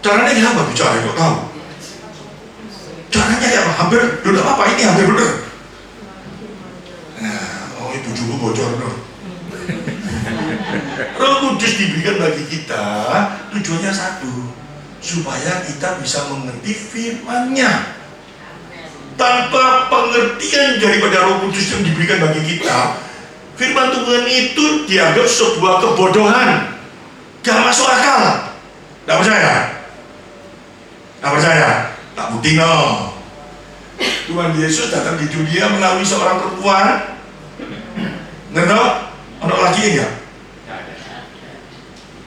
C: Caranya kayak apa bicara, kok tahu? Caranya kayak apa? Hampir, udah apa ini hampir bener. Nah, itu juga bocor loh. Roh Kudus diberikan bagi kita, tujuannya satu, supaya kita bisa mengerti firman-Nya. Tanpa pengertian daripada Roh Kudus yang diberikan bagi kita, firman Tuhan itu dianggap sebuah kebodohan. Gak masuk akal. Gak percaya? Gak percaya? Tak bukti no. Tuhan Yesus datang di dunia melalui seorang perempuan. Nggak tahu? Anak laki ya?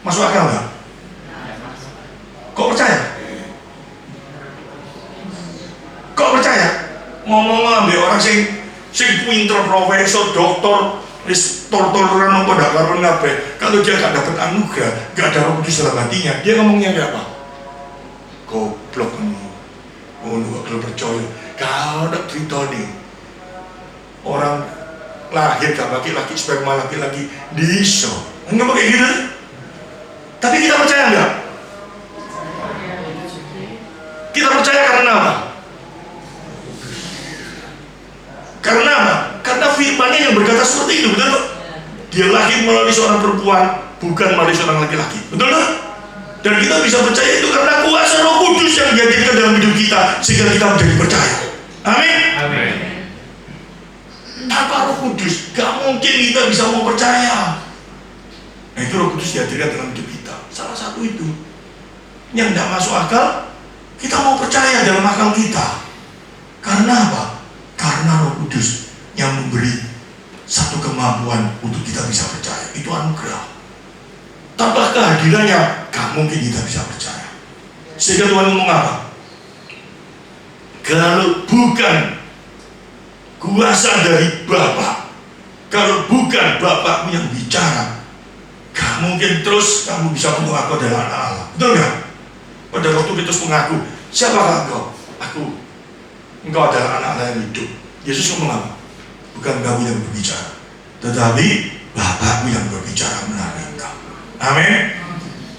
C: Masuk akal nggak? Kok percaya? Kok percaya? Ngomong ambil orang sing pinter, profesor, doktor, torturan apa dak karuan kabeh. Kalau dia gak dapat anugerah, gak ada Roh Kudus dalam hatinya, dia ngomongnya kayak apa? Goblok kamu. Oh, lu gak percaya. Kalau ada cerita nih, orang lahir gak laki-laki, sperma laki-laki, diso. Enggak pakai gitu. Tapi kita percaya enggak? itu, betul tak? Dia lahir melalui seorang perempuan, bukan melalui seorang laki-laki, betul tak? Dan kita bisa percaya itu karena kuasa Roh Kudus yang dihadirkan dalam hidup kita, sehingga kita menjadi percaya. Amin.
D: Amin.
C: Tanpa Roh Kudus, gak mungkin kita bisa mau percaya. Nah, itu Roh Kudus dihadirkan dalam hidup kita. Salah satu itu yang tidak masuk akal, kita mau percaya dalam akal kita. Karena apa? Karena Roh Kudus yang memberi satu kemampuan untuk kita bisa percaya. Itu anugerah. Tanpa kehadirannya, gak mungkin kita bisa percaya. Sehingga Tuhan ngomong apa? Kalau bukan kuasa dari Bapa, kalau bukan Bapakmu yang bicara, gak mungkin terus kamu bisa ngomong aku adalah anak Allah. Betul gak? Pada waktu Petrus mengaku, siapakah engkau? Aku. Engkau adalah anak Allah yang hidup. Yesus ngomong apa? Bukan kamu yang berbicara, tetapi Bapakmu yang berbicara melalui engkau. Amin.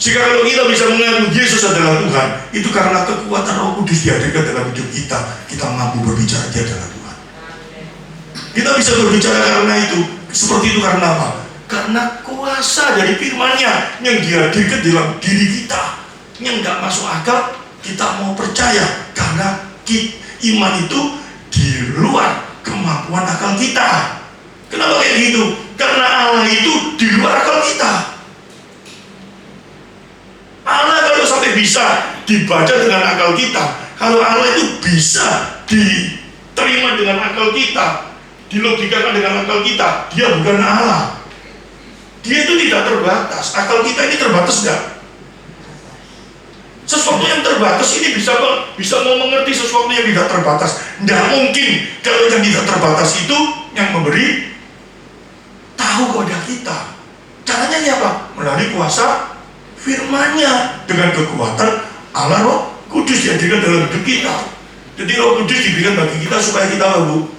C: Jika kalau kita bisa mengaku Yesus adalah Tuhan, itu karena kekuatan Roh Kudus dihadirkan dalam hidup kita. Kita mampu berbicara Dia adalah Tuhan. Kita bisa berbicara karena itu. Seperti itu karena apa? Karena kuasa dari firman-Nya yang dihadirkan dalam diri kita, yang nggak masuk akal. Kita mau percaya karena iman itu di luar kemampuan akal kita. Kenapa kayak gitu? Karena Allah itu di luar akal kita. Allah kalau sampai bisa dibaca dengan akal kita, kalau Allah itu bisa diterima dengan akal kita, dilogikakan dengan akal kita, Dia bukan Allah. Dia itu tidak terbatas. Akal kita ini terbatas enggak? Sesuatu yang terbatas ini bisa mau mengerti sesuatu yang tidak terbatas. Tidak mungkin kalau yang tidak terbatas itu yang memberi tahu kepada kita. Caranya apa? Melalui kuasa firman-Nya dengan kekuatan Allah Roh Kudus dihadirkan dalam hidup kita. Jadi Roh Kudus diberikan bagi kita supaya kita tahu,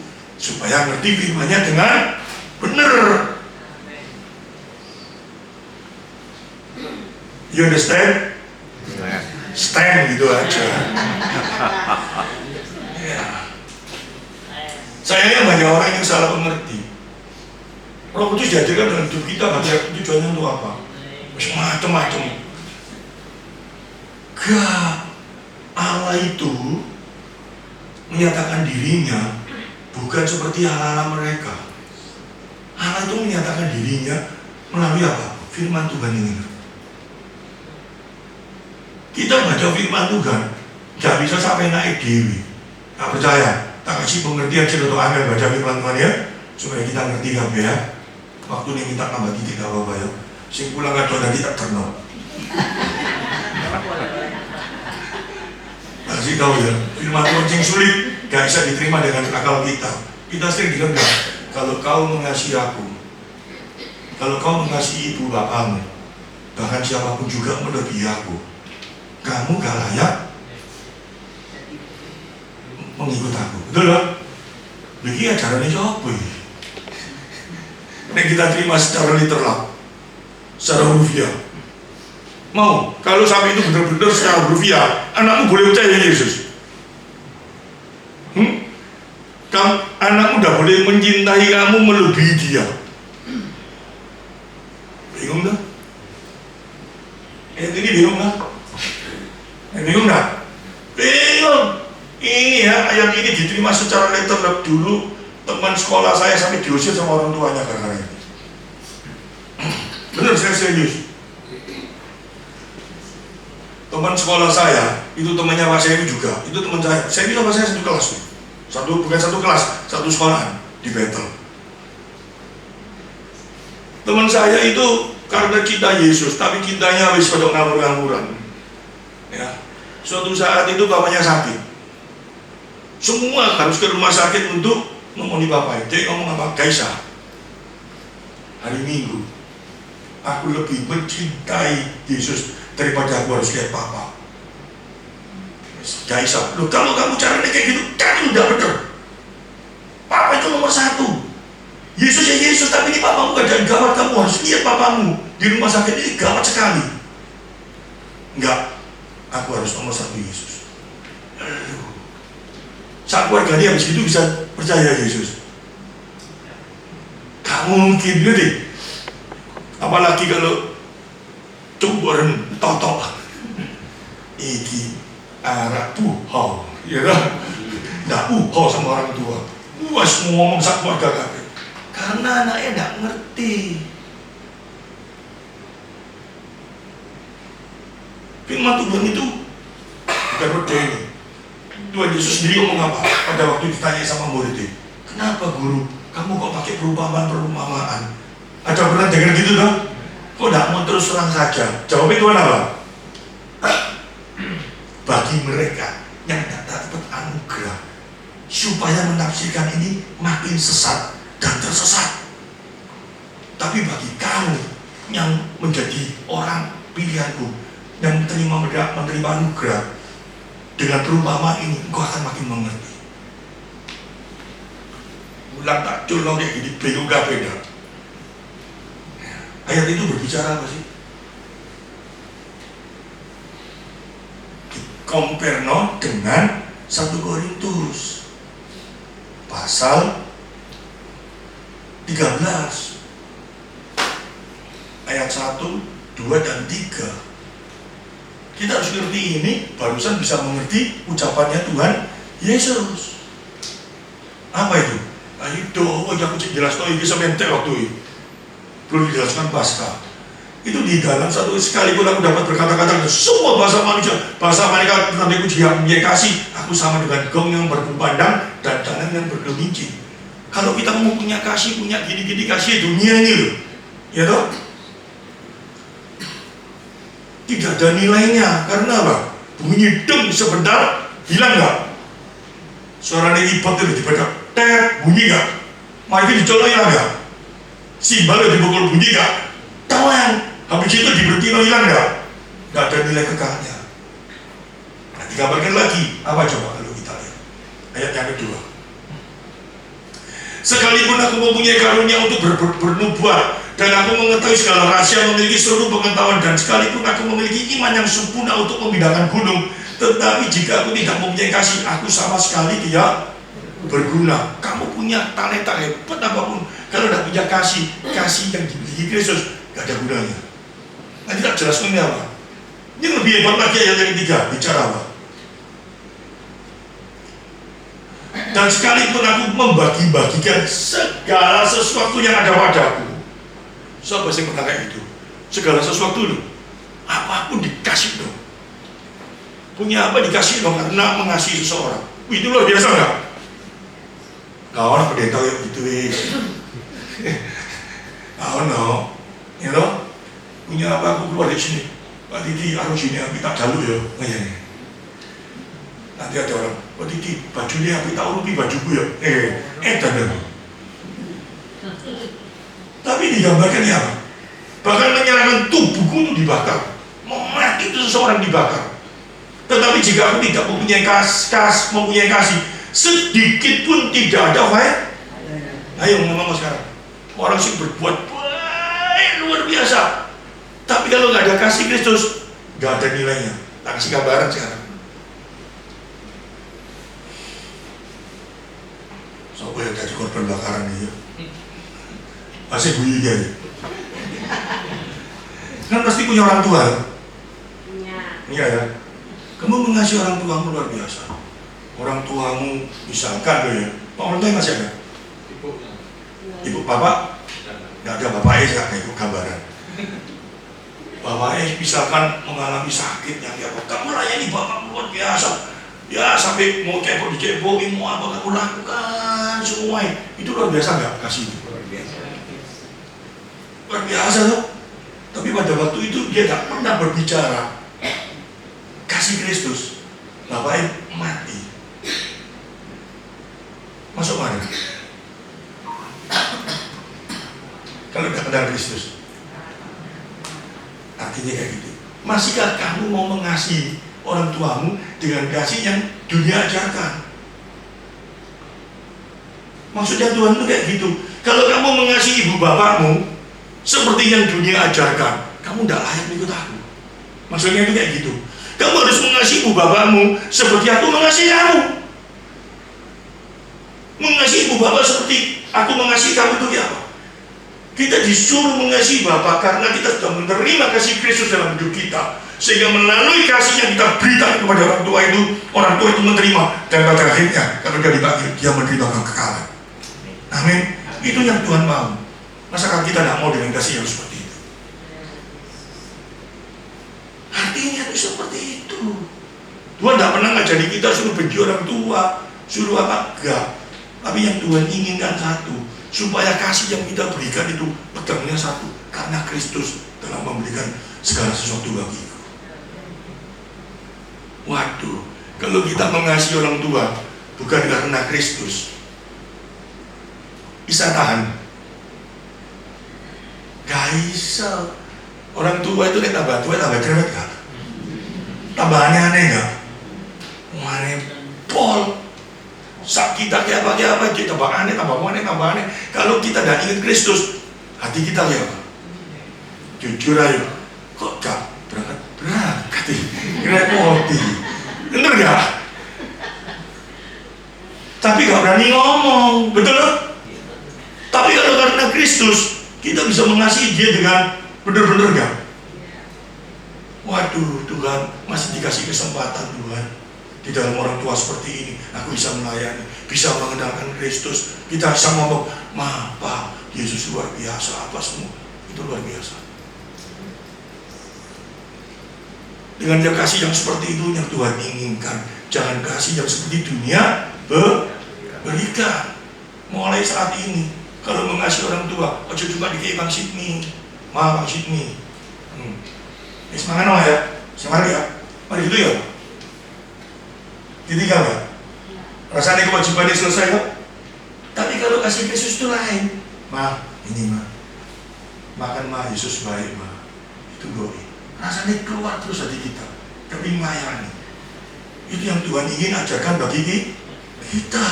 C: supaya ngerti firman-Nya dengan benar. You understand? Stand gitu aja. Ya. Sayangnya banyak orang yang salah mengerti. Roh Kudus dihadirkan dalam hidup kita, baca tujuannya untuk apa? Macam-macam. Gak, Allah itu menyatakan dirinya bukan seperti Allah mereka. Allah itu menyatakan dirinya melalui apa? Firman Tuhan ini. Kita baca firman Tuhan, gak bisa sampai naik dewi. Gak percaya? Tak kasih pengertian cerita angin baca firman Tuhan ya, supaya kita ngerti kan ya. Waktu ini minta tambah titik apa-apa ya. Sing pulang ada tadi tak terno. Kasih tahu ya, firman Tuhan yang sulit gak bisa diterima dengan akal kita. Kita sering bilang kalau kau mengasihi aku, kalau kau mengasihi ibu bapamu, bahkan siapapun juga melebihi aku, kamu gak layak mengikut aku. Betul kan? Begini acaranya siapa ya? Yang kita terima secara literal, secara hurufiah. Mau, kalau sampai itu benar-benar secara hurufiah, anakmu boleh percaya Yesus. Anakmu tidak boleh mencintai kamu melebihi dia. Bingung tak? Ini bingung tak? Bingung tak? Bingung. Ini ya, ayat ini diterima secara literal dulu. Teman sekolah saya sampai diusir sama orang tuanya karena ini. Benar, saya serius. Teman sekolah saya, itu temannya Pak Semi juga. Itu teman saya. Semi sama saya satu kelas. Bukan satu kelas, satu sekolahan di Betel. Teman saya itu karena cinta Yesus, tapi cintanya wis kodok ngawur-ngawuran. Ya. Suatu saat itu bapaknya sakit. Semua harus ke rumah sakit untuk ngomongin bapak. Dia ngomong apa? Gaisa, hari Minggu aku lebih mencintai Yesus daripada aku harus lihat papa. Gaisa, loh kalau kamu caranya kayak gitu, kan udah bener. Papa itu nomor satu. Yesus ya Yesus, tapi ini papamu keadaan gawat, kamu harus lihat papamu di rumah sakit ini gawat sekali. Enggak, aku harus nomor satu Yesus. Saat keluarga dia habis itu bisa percaya Yesus. Gak Tak mungkin gitu. Apalagi kalau cumburan totok. Iki arak buhau, ya kan? Nggak buhau sama orang tua. Wes ngomong sak keluarga kabeh. Karena anaknya nggak ngerti. Firman Tuhan itu bukan ini. Tuhan Yesus sendiri ngomong apa? Pada waktu ditanya sama muridnya, kenapa guru? Kamu kok pakai perumpamaan? Ada pernah dengar gitu dong? Kok tidak mau terus terang saja? Jawabnya Tuhan apa? Bagi mereka yang tidak dapat anugerah, supaya menafsirkan ini makin sesat dan tersesat. Tapi bagi kamu yang menjadi orang pilihanku, yang menerima anugerah, dengan perumpamaan ini engkau akan makin mengerti. Ulang tak culong kayak gini, bingung gak beda. Ayat itu berbicara apa sih? Komperno dengan 1 Korintus pasal 13 ayat 1, 2, dan 3. Kita harus ngerti ini, barusan bisa mengerti ucapannya Tuhan Yesus. Apa itu? Ayo dong, aku jelas kok ini sementek waktu itu. Belum dijelaskan Paskah. Itu di dalam satu sekalipun aku dapat berkata-kata semua bahasa manusia, bahasa mereka tetapi aku juga mempunyai kasih. Aku sama dengan gong yang berkumandang dan tangan yang bergelincir. Kalau kita mau punya kasih, punya gini-gini kasih dunia ini loh, ya toh? Tidak ada nilainya. Karena apa? Bunyi deng sebentar, hilang nggak? Suara ngibat itu dibaca, tet, bunyi nggak? Mari dicolok hilang nggak? Simbol dibukul bunyi nggak? Tawang. Habis itu diberhenti hilang nggak? Nggak ada nilai kekalnya. Nah, digambarkan lagi. Apa coba kalau kita lihat? Ayat yang kedua. Sekalipun aku mempunyai karunia untuk bernubuat, dan aku mengetahui segala rahasia, memiliki seluruh pengetahuan, dan sekalipun aku memiliki iman yang sempurna untuk memindahkan gunung, tetapi jika aku tidak mempunyai kasih, aku sama sekali tidak berguna. Kamu punya talenta hebat apapun, kalau tidak punya kasih yang dimiliki Kristus, tidak ada gunanya. Nanti tak jelaskan ini apa. Ini lebih hebat lagi ayat yang ketiga, bicara apa? Dan sekalipun aku membagi-bagikan segala sesuatu yang ada padaku. Siapa yang pernah kayak gitu? Segala sesuatu loh, apapun dikasih dong. Punya apa dikasih dong karena mengasihi seseorang. Itu luar biasa nggak? Kawan pendeta yang gitu kawan no, ya loh. Punya apa aku keluar dari sini. Pak Titi harus sini kita jalur ya. Nanti ada orang, Pak Titi bajunya kita uruti bajuku ya. Dan tapi digambarkan ya apa? Bahkan menyerahkan tubuhku untuk dibakar, memati itu seseorang dibakar. Tetapi jika aku tidak mempunyai mempunyai kasih, sedikit pun tidak ada baik. Ayo ngomong sekarang. Orang sih berbuat baik luar biasa, tapi kalau nggak ada kasih Kristus, nggak ada nilainya. Tak kasih gambaran sekarang. Siapa yang jadi korban bakaran ini? Masih bunyi dia. Kan pasti punya orang tua. Iya ya. Kamu mengasihi orang tuamu luar biasa. Orang tuamu misalkan loh ya, Pak orang tua masih ada? Ibu bapak? Nggak ada bapaknya sekarang, ibu gambaran. Bapaknya misalkan mengalami sakit yang dia kamu layani bapak luar biasa. Ya sampai mau cebok-cebokin, mau apa kamu lakukan semua itu luar biasa nggak kasih? Luar biasa loh. Tapi pada waktu itu dia tak pernah berbicara kasih Kristus. Bapaknya mati. Masuk mana? Kalau tidak kenal Kristus. Artinya kayak gitu. Masihkah kamu mau mengasihi orang tuamu dengan kasih yang dunia ajarkan? Maksudnya Tuhan itu kayak gitu. Kalau kamu mengasihi ibu bapakmu seperti yang dunia ajarkan, kamu tidak layak ikut aku. Maksudnya itu kayak gitu. Kamu harus mengasihi ibu bapakmu seperti aku mengasihi kamu. Mengasihi ibu bapak seperti aku mengasihi kamu itu apa? Kita disuruh mengasihi Bapa karena kita sudah menerima kasih Kristus dalam hidup kita. Sehingga melalui kasih yang kita berikan kepada orang tua itu menerima. Dan pada akhirnya, kalau dia dipanggil, dia menerima kekekalan. Amin. Itu yang Tuhan mau. Masakah kita tidak mau dengan kasih yang seperti itu? Artinya itu seperti itu. Tuhan tidak pernah ngajari kita suruh benci orang tua, suruh apa? Enggak. Tapi yang Tuhan inginkan satu, supaya kasih yang kita berikan itu pegangnya satu, karena Kristus telah memberikan segala sesuatu bagiku. Waduh, kalau kita mengasihi orang tua bukan karena Kristus, bisa tahan? Gak bisa. Orang tua itu tambah tua tambah cerewet gak? Tambah aneh-aneh gak? Aneh pol. Saat kita kayak apa kita tambah aneh. Kalau kita tidak ingat Kristus, hati kita kayak apa? Jujur aja, kok gak berangkat repoti, bener gak? Tapi gak berani ngomong, betul? Tapi kalau karena Kristus, kita bisa mengasihi dia dengan bener-bener gak? Waduh, Tuhan masih dikasih kesempatan Tuhan. Di dalam orang tua seperti ini, aku bisa melayani, bisa mengenalkan Kristus. Kita bisa ngomong, Pak, Yesus luar biasa, apa semua. Itu luar biasa. Dengan dia kasih yang seperti itu yang Tuhan inginkan. Jangan kasih yang seperti dunia berikan. Mulai saat ini, kalau mengasihi orang tua, ojo cuma dikei Bang Sidney, Bang Sidney. Semangat ya, semangat ya. Mari gitu ya. Ditinggal ya. Rasanya kewajibannya selesai kok. Tapi kalau kasih Yesus itu lain. Ini makan Yesus baik itu doi. Rasanya keluar terus hati kita, kepingin melayani. Itu yang Tuhan ingin ajarkan bagi kita.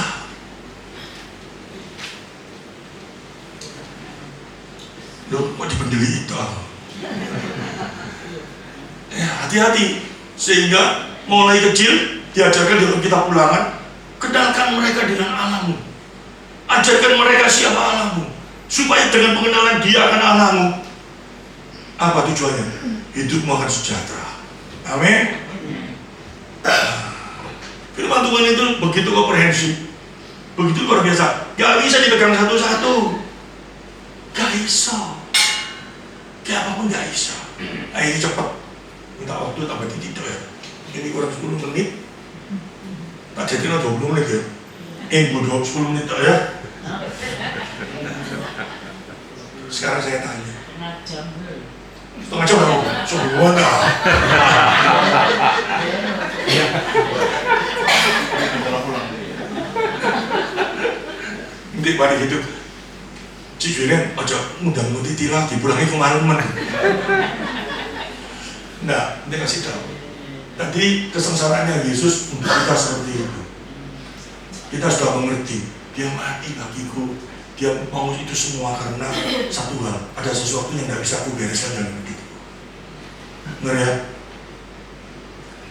C: Loh, kok dipendeli itu? Hati-hati. Sehingga mulai kecil diajarkan dalam kitab Ulangan, kenalkan mereka dengan Allahmu. Ajarkan mereka siapa Allahmu, supaya dengan pengenalan dia akan Allahmu, apa tujuannya? Hidupmu akan sejahtera. Amin. Firman Tuhan itu begitu komprehensif, begitu luar biasa. Gak bisa dipegang satu-satu. Gak bisa. Kayak apapun gak bisa. Ini cepat. Minta waktu tambah titik ya. Ini kurang 10 menit. Tak jadi 20 menit ya. Bodoh 10 menit ya. Sekarang saya tanya. Setengah jam dong, semua dah. Nanti pada gitu, cijurin aja mudah-mudahan tilah dipulangi kemana-mana. Nah, dia kasih tahu. Tadi kesengsaraannya Yesus untuk kita seperti itu. Kita sudah mengerti, dia mati bagiku. Dia mau itu semua karena satu hal, ada sesuatu yang tidak bisa aku bereskan dalam hidupku. Melihat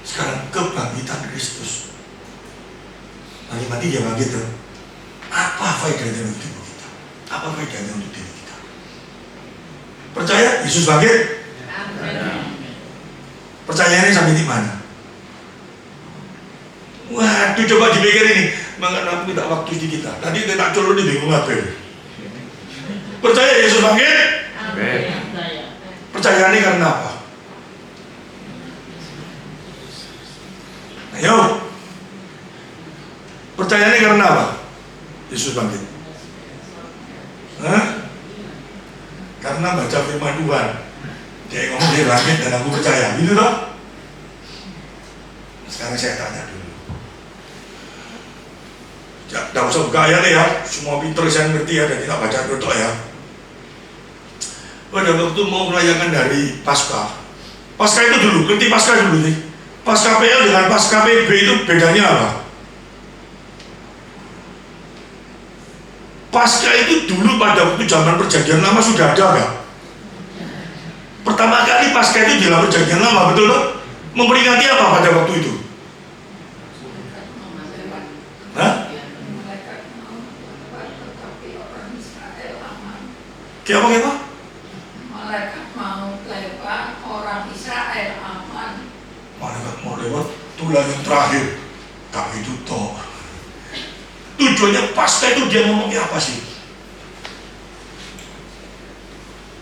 C: sekarang kebangkitan Kristus. Mati dia bangkit. Apa faedahnya untuk hidup kita? Apa faedahnya untuk diri kita? Percaya Yesus bangkit? Percayanya sampai di mana? Waduh, coba dipikir ini. Mengenai tidak waktu di kita. Tadi kita tak colok di bingung apa? Percaya Yesus bangkit? Percaya ini karena apa? Ayo. Percaya ini karena apa? Yesus bangkit. Karena baca firman Tuhan. Dia ngomong dia bangkit dan aku percaya. Gitu toh? Sekarang saya tanya dulu. Tidak usah buka ayat ya, semua pinter saya ngerti ya, dan tidak baca doa ya. Pada waktu mau merayakan dari Paskah itu dulu, ngerti Paskah dulu nih. Paskah PL dengan Paskah PB itu bedanya apa? Paskah itu dulu pada waktu zaman perjanjian lama sudah ada gak? Pertama kali Paskah itu di dalam perjanjian lama, betul loh? Memperingati apa pada waktu itu? Dia apa?
D: Malaikat mau lewat, orang Israel aman.
C: Malaikat mau lewat, itulah yang terakhir. Tapi itu toh. Tujuannya Paskah itu dia ngomongnya apa sih?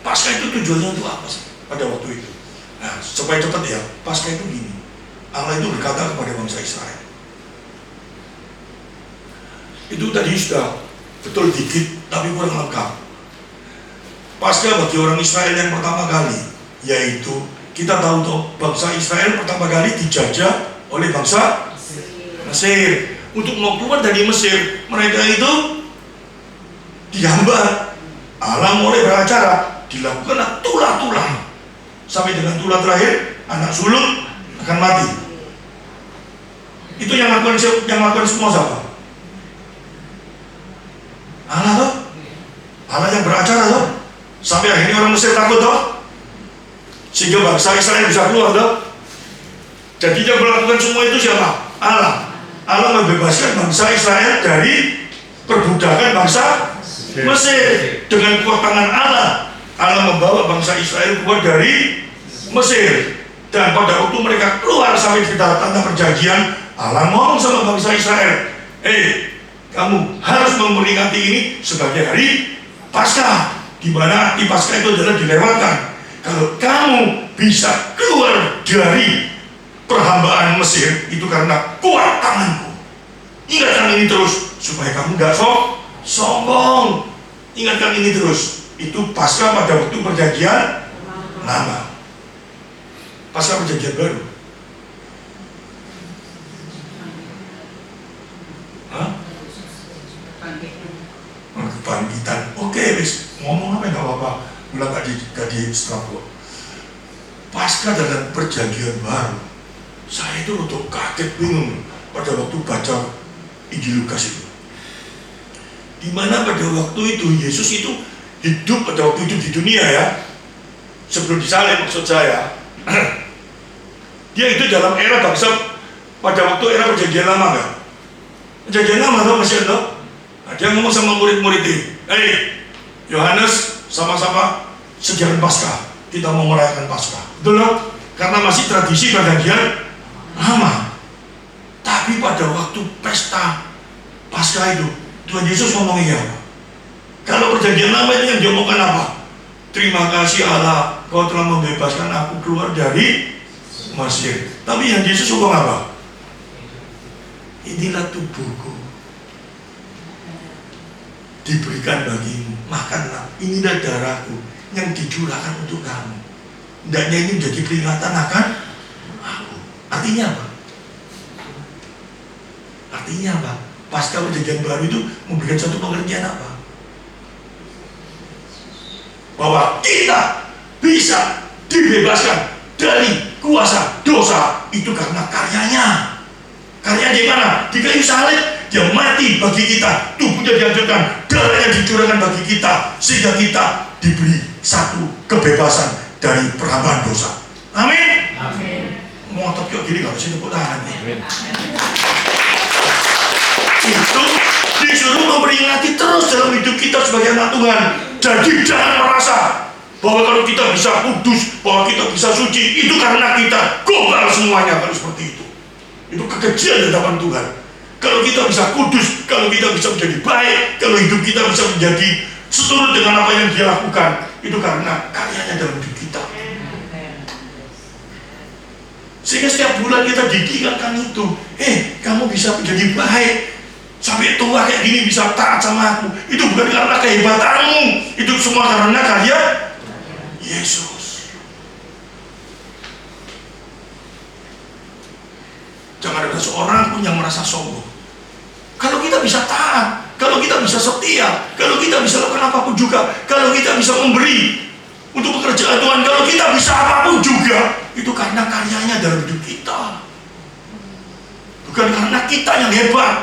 C: Paskah itu tujuannya untuk apa sih pada waktu itu? Nah, supaya cepat ya, Paskah itu gini. Allah itu berkata kepada bangsa Israel. Itu tadi sudah betul dikit, tapi kurang lengkap. Paskah bagi orang Israel yang pertama kali, yaitu kita tahu toh bangsa Israel pertama kali dijajah oleh bangsa Mesir. Untuk mau keluar dari Mesir, mereka itu dihambat. Allah mulai beracara, dilakukan tulah-tulah sampai dengan tulah terakhir, anak sulung akan mati. Itu yang lakukan semua siapa? Allah toh, Allah yang beracara toh, sampai akhirnya orang Mesir takut toh, sehingga bangsa Israel bisa keluar toh. Jadi yang melakukan semua itu siapa? Allah. Allah membebaskan bangsa Israel dari perbudakan bangsa Mesir dengan kuat tangan Allah. Allah membawa bangsa Israel keluar dari Mesir, dan pada waktu mereka keluar sampai di tanah perjanjian, Allah ngomong sama bangsa Israel, kamu harus memperingati ini sebagai hari Paskah, di mana di Paskah itu adalah dilewatkan. Kalau kamu bisa keluar dari perhambaan Mesir, itu karena kuat tanganku. Ingatkan ini terus supaya kamu gak sombong. Ingatkan ini terus. Itu Paskah pada waktu perjanjian lama. Paskah perjanjian baru. Hah? Kebangkitan. Oke, wis ngomong apa nggak apa-apa. Ulang gak di setelah Paskah dalam perjanjian baru. Saya itu untuk kaget bingung pada waktu baca Injil Lukas itu. Dimana pada waktu itu Yesus itu hidup pada waktu itu di dunia ya, sebelum disalib maksud saya. Dia itu dalam era bangsa pada waktu era perjanjian lama kan? Perjanjian lama tau masih ada. Nah, dia ngomong sama murid-muridnya, Yohanes, sama-sama sejarah Paskah. Kita mau merayakan Paskah. Betul loh? Karena masih tradisi perjanjian lama. Tapi pada waktu pesta Paskah itu, Tuhan Yesus ngomong iya. Kalau perjanjian lama itu yang diomongkan apa? Terima kasih Allah, kau telah membebaskan aku keluar dari Mesir. Tapi yang Yesus ngomong apa? Inilah tubuhku, diberikan bagimu, makanlah. Inilah darahku yang dicurahkan untuk kamu. Hendaknya ini menjadi peringatan akan aku. Artinya apa? Artinya apa? Paskah perjanjian baru itu memberikan satu pengertian apa? Bahwa kita bisa dibebaskan dari kuasa dosa itu karena karyanya. Karya di mana? Di kayu salib. Dia mati bagi kita, tubuhnya dihancurkan, darahnya dicurahkan bagi kita, sehingga kita diberi satu kebebasan dari perhambaan dosa. Amin.
D: Amin.
C: Ngotot kok gini gak bisa tepuk tangan nih. Itu disuruh memperingati terus dalam hidup kita sebagai anak Tuhan. Jadi jangan merasa bahwa kalau kita bisa kudus, bahwa kita bisa suci, itu karena kita global semuanya. Kalau seperti itu kekejian di hadapan Tuhan. Kalau kita bisa kudus, kalau kita bisa menjadi baik, kalau hidup kita bisa menjadi seturut dengan apa yang Dia lakukan, itu karena karyanya dalam hidup kita. Sehingga setiap bulan kita diingatkan itu, kamu bisa menjadi baik, sampai tua kayak gini bisa taat sama aku. Itu bukan karena kehebatanmu, itu semua karena karya Yesus. Jangan ada seorang pun yang merasa sombong. Kalau kita bisa taat, kalau kita bisa setia, kalau kita bisa lakukan apapun juga, kalau kita bisa memberi untuk pekerjaan Tuhan, kalau kita bisa apapun juga, itu karena karyanya dalam hidup kita. Bukan karena kita yang hebat,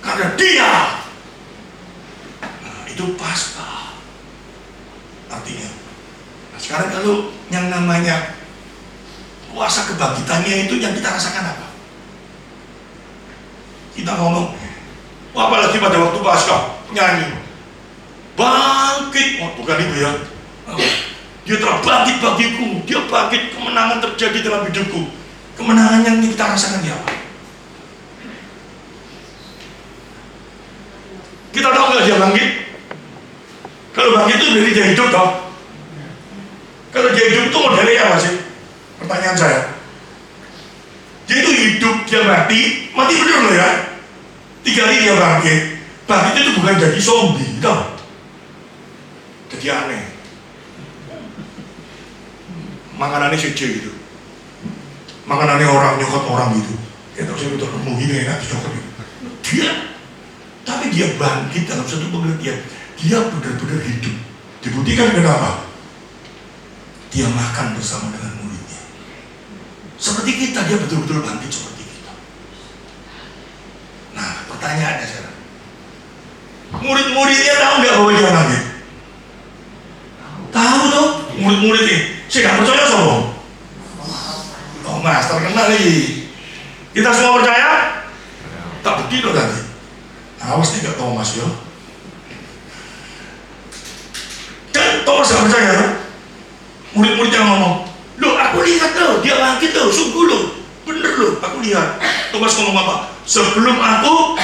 C: karena Dia. Nah, itu Paskah artinya. Nah, sekarang kalau yang namanya kuasa kebangkitannya itu yang kita rasakan apa? Kita ngomong, apalagi pada waktu Paskah nyanyi bangkit, bukan itu ya, Dia telah bangkit bagiku. Dia bangkit, kemenangan terjadi dalam hidupku. Kemenangan yang kita rasakan dia apa? Kita tahu nggak dia bangkit? Kalau bangkit itu dari dia hidup toh. Kalau dia hidup itu modelnya apa sih? Pertanyaan saya. Dia itu hidup, dia mati bener loh ya. 3 hari dia bangkit. Bangkit itu bukan jadi zombie, toh. Jadi aneh. Makanannya suci gitu. Makanannya orang, nyokot orang gitu. Ya terus saya betul nemu gini enak nyokot gitu. Tapi dia bangkit dalam satu pengertian. Dia benar-benar hidup. Dibuktikan kenapa? Dia makan bersama dengan muridnya. Seperti kita, dia betul-betul bangkit seperti kita. Nah, pertanyaannya sekarang. Murid-muridnya tahu nggak bahwa dia bangkit? Tahu tuh, murid-muridnya. Saya nggak percaya sama. Thomas terkenal nih. Kita semua percaya? Tak bukti loh tadi. Awas nih gak Thomas ya. Dan Thomas gak percaya loh. Murid-murid yang ngomong, loh aku lihat loh, dia bangkit loh, sungguh loh, bener loh, aku lihat. Thomas ngomong apa? Sebelum aku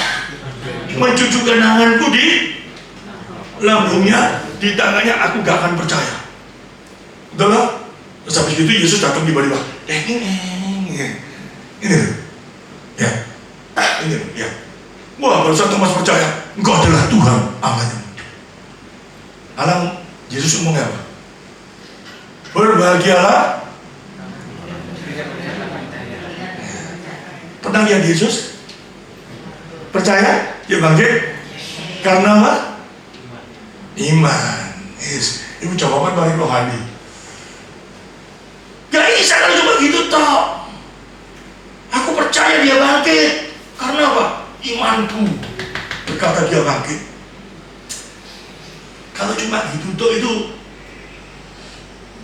C: mencucukkan tanganku di lambungnya, di tangannya, aku gak akan percaya. Betul lah? Terus habis itu Yesus datang tiba-tiba. Ini loh. Ya. Ini loh, ya. Wah, barusan Thomas percaya, Engkau adalah Tuhan Allahnya. Allah, Yesus ngomongnya apa? Berbahagialah. Pernah lihat Yesus? Percaya? Dia bangkit? Karena apa? Iman. Yes. Itu jawaban dari rohani. Gak bisa kalau cuma gitu toh. Aku percaya dia bangkit. Karena apa? Imanku berkata dia bangkit. Kalau cuma gitu toh itu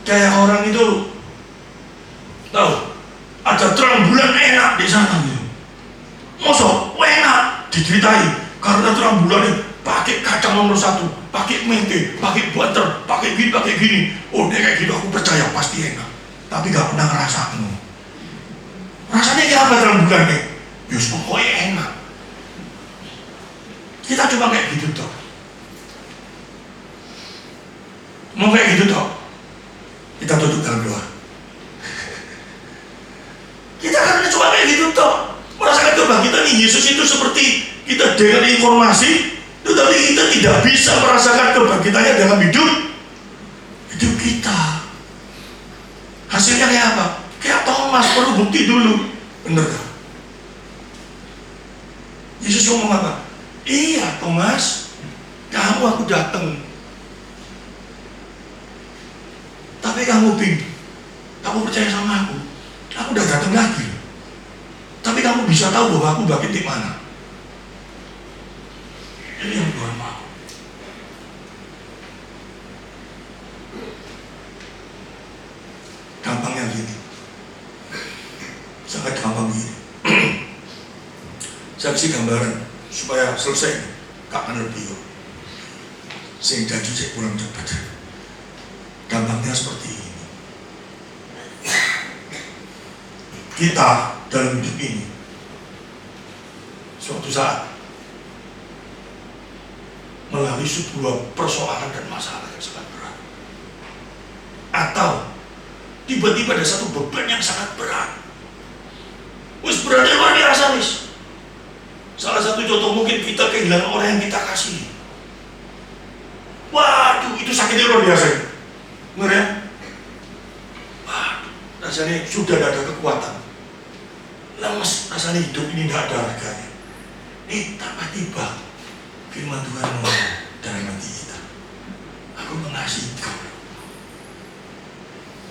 C: kayak orang itu tahu ada terang bulan enak di sana gitu. Mosok enak diceritai karena terang bulan ini pakai kacang nomor 1, pakai mente, pakai butter, pakai gini. Oh dia kayak gitu aku percaya pasti enak. Tapi gak pernah ngerasain. Rasanya kayak apa terang bulan nih? Yus pokoknya enak. Kita cuma kayak gitu toh. Mau kayak gitu toh. Kita tutup dalam doa. Kita karena cuma kayak gitu toh. Merasakan kebangkitan Yesus itu seperti kita dengan informasi, tetapi kita tidak bisa merasakan kebangkitannya dalam hidup kita. Hasilnya kayak apa? Kayak Thomas, perlu bukti dulu. Bener gak? Yesus ngomong apa? Iya Thomas, kamu aku datang. Tapi kamu bingung. Kamu percaya sama aku udah datang lagi. Tapi kamu bisa tahu bahwa aku bangkit di mana. Ini yang Tuhan mau. Gampangnya gini. Sangat gampang gini. Saya kasih gambaran supaya selesai. Gak akan lebih. Sehingga saya pulang cepat. Gampangnya seperti ini. Kita dalam hidup ini suatu saat melalui sebuah persoalan dan masalah yang sangat berat, atau tiba-tiba ada satu beban yang sangat berat. Beratnya luar biasa wis. Salah satu contoh mungkin kita kehilangan orang yang kita kasih. Waduh, itu sakitnya luar biasa. Benar ya? Waduh, rasanya sudah tidak ada kekuatan. Lemes, rasanya hidup ini tidak ada harganya. Tiba-tiba firman Tuhan ngomong dalam hati kita, aku mengasihi kau.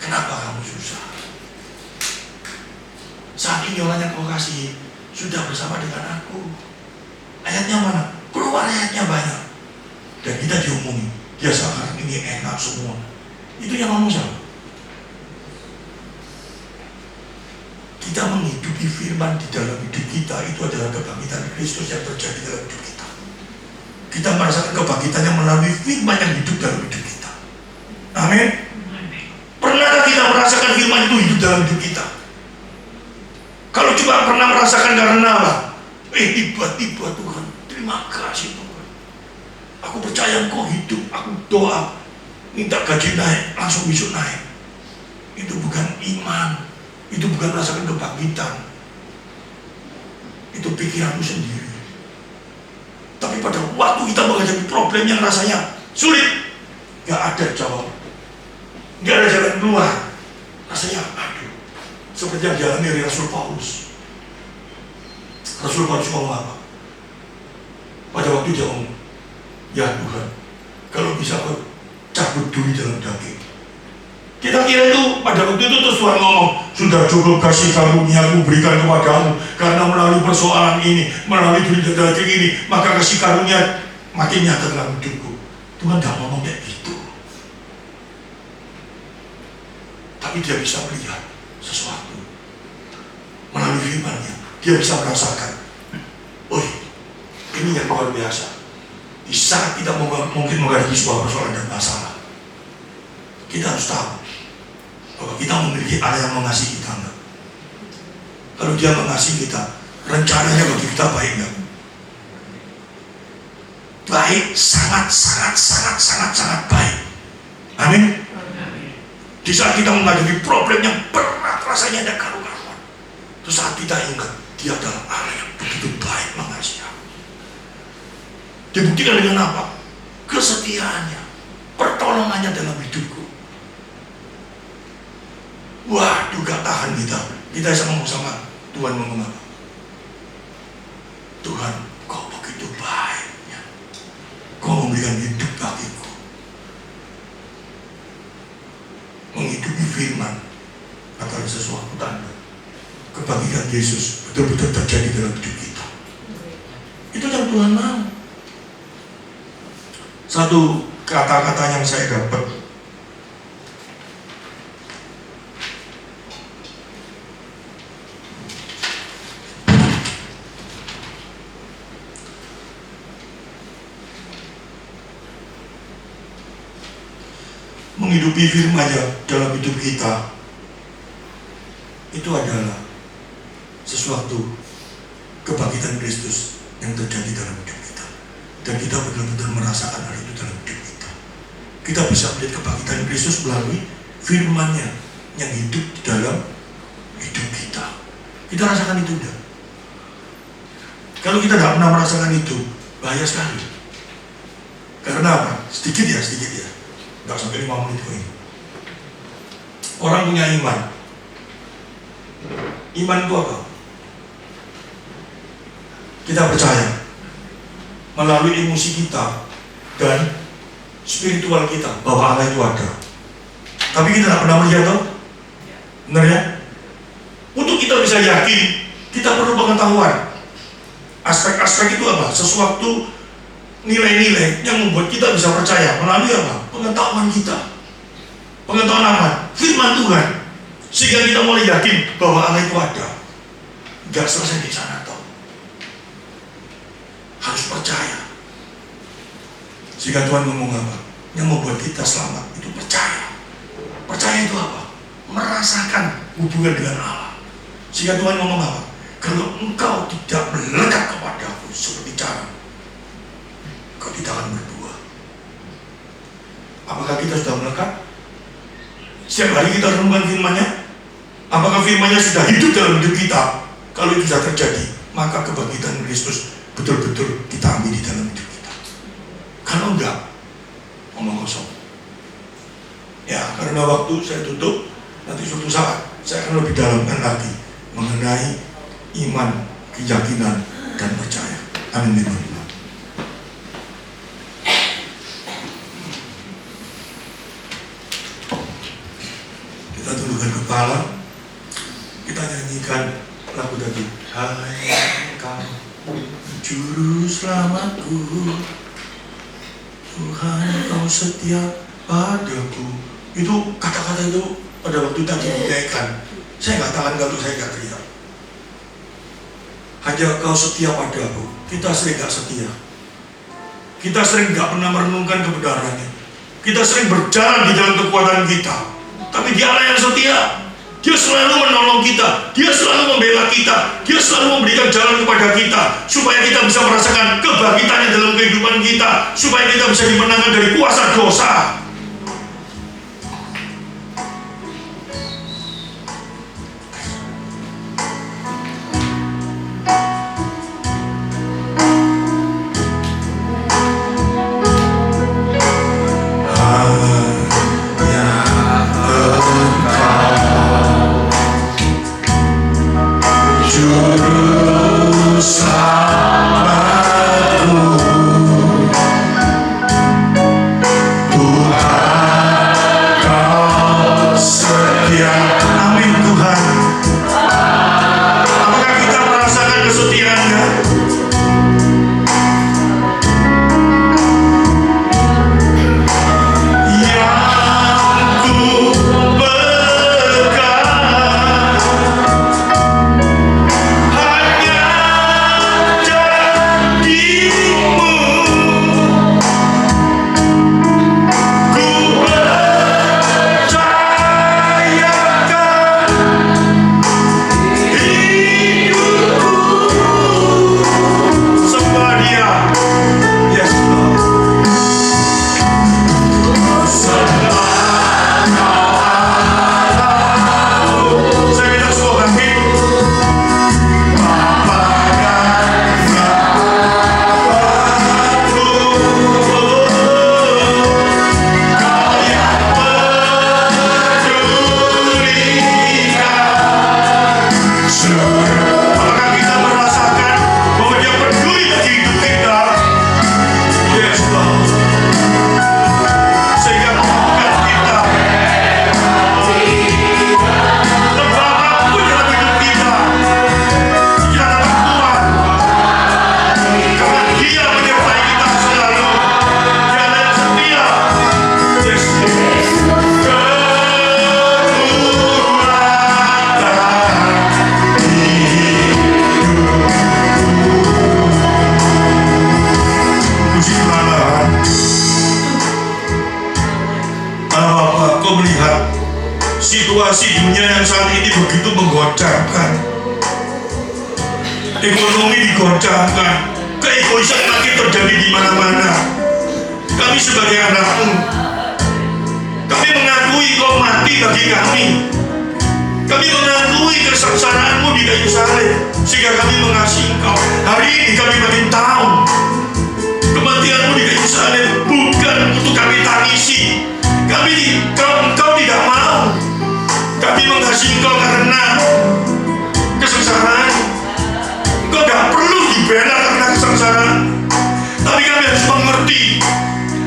C: Kenapa kamu susah? Saat ini orang yang kau kasih sudah bersama dengan aku. Ayatnya mana? Keluar ayatnya banyak. Dan kita diomongin, dia sekarang ini enak semua. Itu yang ngomong siapa? Kita menghidupi firman di dalam hidup kita, itu adalah kebangkitan Kristus yang terjadi dalam hidup kita. Kita merasakan kebangkitannya melalui firman yang hidup dalam hidup kita. Amin. Pernahkah kita merasakan firman itu hidup dalam hidup kita? Kalau cuma pernah merasakan karena apa? Tiba-tiba Tuhan, terima kasih Tuhan. Aku percaya Engkau hidup, aku doa, minta gaji naik, langsung besok naik. Itu bukan iman, itu bukan merasakan kebangkitan. Itu pikiranmu sendiri. Tapi pada waktu kita menghadapi problem yang rasanya sulit, gak ada jawab, gak ada jalan keluar, rasanya aduh, seperti yang dialami oleh Rasul Paulus. Rasul Paulus ngomong apa? Pada waktu dia ngomong, ya Tuhan, kalau bisa kau cabut duri dalam daging. Kita kira itu pada waktu itu terus Tuhan ngomong, sudah cukup kasih karunia aku berikan kepadamu, karena melalui persoalan ini, melalui duri daging ini, maka kasih karunia makin nyata dalam hidupku. Tuhan tidak ngomong kayak gitu. Tapi dia bisa melihat sesuatu melalui firman-Nya. Dia bisa merasakan, oh ini yang luar biasa. Di saat kita mungkin menghadapi sebuah persoalan dan masalah, kita harus tahu bahwa kita memiliki Allah yang mengasihi kita enggak? Kalau dia mengasihi kita, rencananya bagi kita baik enggak? Baik, sangat baik. Amin. Di saat kita menghadapi problem yang berat, rasanya ada karu-karuan, terus saat kita ingat dia adalah Allah yang begitu baik mengasihi aku. Dibuktikan dengan apa? Kesetiaannya, pertolongannya dalam hidupku. Wah, juga tahan kita. Kita bisa ngomong sama Tuhan, ngomong apa? Tuhan, kau begitu baiknya. Kau memberikan hidup bagiku. Menghidupi firman adalah sesuatu tanda kebangkitan Yesus betul-betul terjadi dalam hidup kita. Itu yang Tuhan mau. Satu kata-kata yang saya dapat, menghidupi firman-Nya dalam hidup kita itu adalah sesuatu kebangkitan Kristus yang terjadi dalam hidup kita, dan kita benar-benar merasakan hal itu dalam hidup kita. Kita bisa melihat kebangkitan Kristus melalui firman-Nya yang hidup di dalam hidup kita. Kita rasakan itu enggak? Kalau kita tidak pernah merasakan itu, bahaya sekali. Karena apa? Sedikit ya, nggak sampai 5 menit kok ini. Orang punya iman. Iman itu apa? Kita percaya melalui emosi kita dan spiritual kita bahwa Allah itu ada. Tapi kita tidak pernah melihat, toh? Benar ya? Untuk kita bisa yakin, kita perlu pengetahuan. Aspek-aspek itu apa? Sesuatu nilai-nilai yang membuat kita bisa percaya melalui apa? Pengetahuan kita. Pengetahuan apa? Firman Tuhan. Sehingga kita mulai yakin bahwa Allah itu ada. Gak selesai di sana, toh. Harus percaya. Sehingga Tuhan ngomong apa? Yang membuat kita selamat itu percaya. Percaya itu apa? Merasakan hubungan dengan Allah. Sehingga Tuhan ngomong apa? Kalau engkau tidak melekat kepadaku seperti cara, kau tidak akan berbuah. Apakah kita sudah melekat? Setiap hari kita renungkan firman-Nya. Apakah firman-Nya sudah hidup dalam hidup kita? Kalau itu sudah terjadi, maka kebangkitan Kristus betul-betul kita ambil di dalam hidup kita. Kalau enggak, ngomong kosong. Ya, karena waktu saya tutup, nanti suatu saat saya akan lebih dalamkan lagi mengenai iman, keyakinan, dan percaya. Amin. Kita tundukkan kepala, kita nyanyikan lagu tadi. Hai Engkau, Juru Selamatku, Tuhan Kau setia padaku. Itu kata-kata itu pada waktu tadi dinaikkan, saya nggak tahan kalau saya nggak teriak. Hanya Kau setia padaku. Kita sering nggak setia. Kita sering nggak pernah merenungkan kebenarannya. Kita sering berjalan di dalam kekuatan kita, tapi Dia Allah yang setia. Dia selalu menolong kita, Dia selalu membela kita, Dia selalu memberikan jalan kepada kita, supaya kita bisa merasakan kebangkitannya dalam kehidupan kita, supaya kita bisa dimenangkan dari kuasa dosa. Situasi dunia yang saat ini begitu menggoncangkan, ekonomi digoncangkan, keegoisan makin terjadi di mana-mana. Kami sebagai anakmu, kami mengakui Kau mati bagi kami. Kami mengakui kesengsaraanmu di kayu salib, sehingga kami mengasihi Engkau. Hari ini kami makin tahu kematianmu di kayu salib bukan untuk kami tangisi. Engkau tidak mau. Kami mengasihi Engkau karena kesengsaraan. Engkau tidak perlu dibela karena kesengsaraan, tapi kami harus mengerti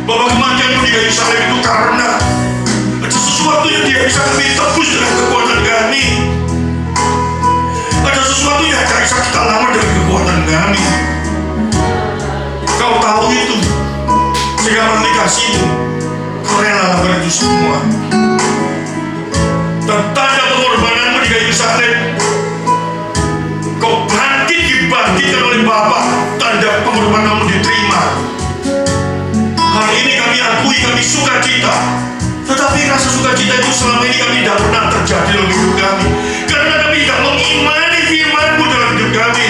C: bahwa kematianmu di kayu salib itu karena ada sesuatu yang tidak bisa kami tebus dengan kekuatan kami. Ada sesuatu yang tidak bisa kita lamar dengan kekuatan kami. Kau tahu itu, sehingga melalui kasih-Mu Kau rela lakukan itu semua. Dan tanda pengorbananmu di kayu salib, Kau dibangkitkan oleh Bapa, tanda pengorbananmu diterima. Hari ini kami akui, kami sukacita, tetapi rasa sukacita itu selama ini kami tidak pernah terjadi dalam hidup kami, karena kami tidak mengimani firman-Mu dalam hidup kami.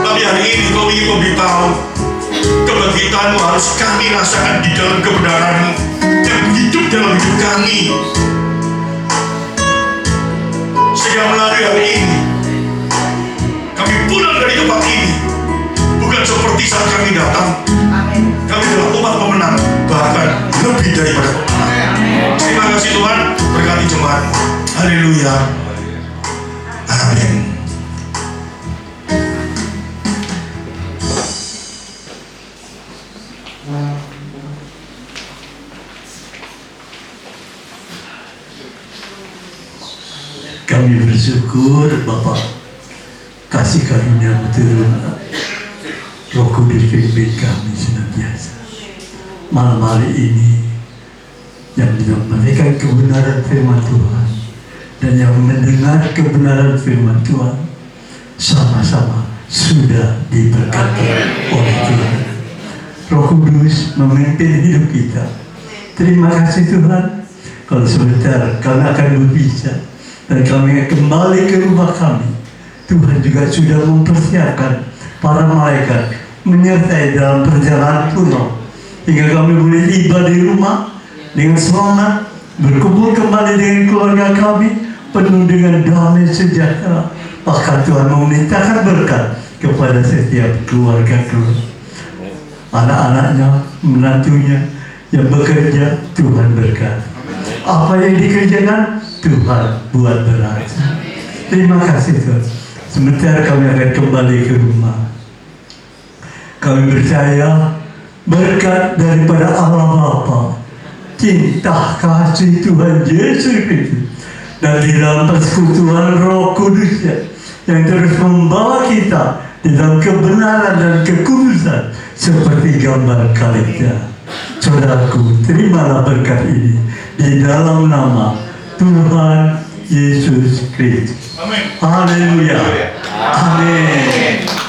C: Tapi hari ini Kau ingin memberitahu, kebangkitan-Mu harus kami rasakan di dalam kebenaran-Mu yang hidup dalam hidup kami. Sehingga melalui hari ini kami pulang dari tempat ini bukan seperti saat kami datang. Kami adalah umat pemenang, bahkan lebih daripada pemenang. Terima kasih Tuhan, berkati jemaat-Mu. Haleluya. Amin.
E: Kami bersyukur Bapak kasih karunia-Mu turun, Roh Kudus pimpin kami senantiasa. Malam hari ini yang menyampaikan kebenaran firman Tuhan dan yang mendengar kebenaran firman Tuhan sama-sama sudah diberkati oleh Tuhan. Roh Kudus memimpin hidup kita. Terima kasih Tuhan. Kalau sebentar kami akan berpisah dan kami kembali ke rumah kami, Tuhan juga sudah mempersiapkan para malaikat menyertai dalam perjalanan pulang hingga kami boleh tiba di rumah dengan selamat, berkumpul kembali dengan keluarga kami penuh dengan damai sejahtera. Bahkan Tuhan memintakan berkat kepada setiap keluarga, anak-anaknya, menantunya yang bekerja, Tuhan berkat. Apa yang dikerjakan, Tuhan buat berhasil. Terima kasih Tuhan. Sebentar kami akan kembali ke rumah. Kami percaya berkat daripada Allah Bapa, cinta kasih Tuhan Yesus Kristus, dan di dalam persekutuan Roh Kudus yang terus membawa kita di dalam kebenaran dan kekudusan seperti gambar Kalista. Saudaraku, terimalah berkat ini di dalam nama Tuhan Yesus Kristus. Amin. Haleluya. Amin.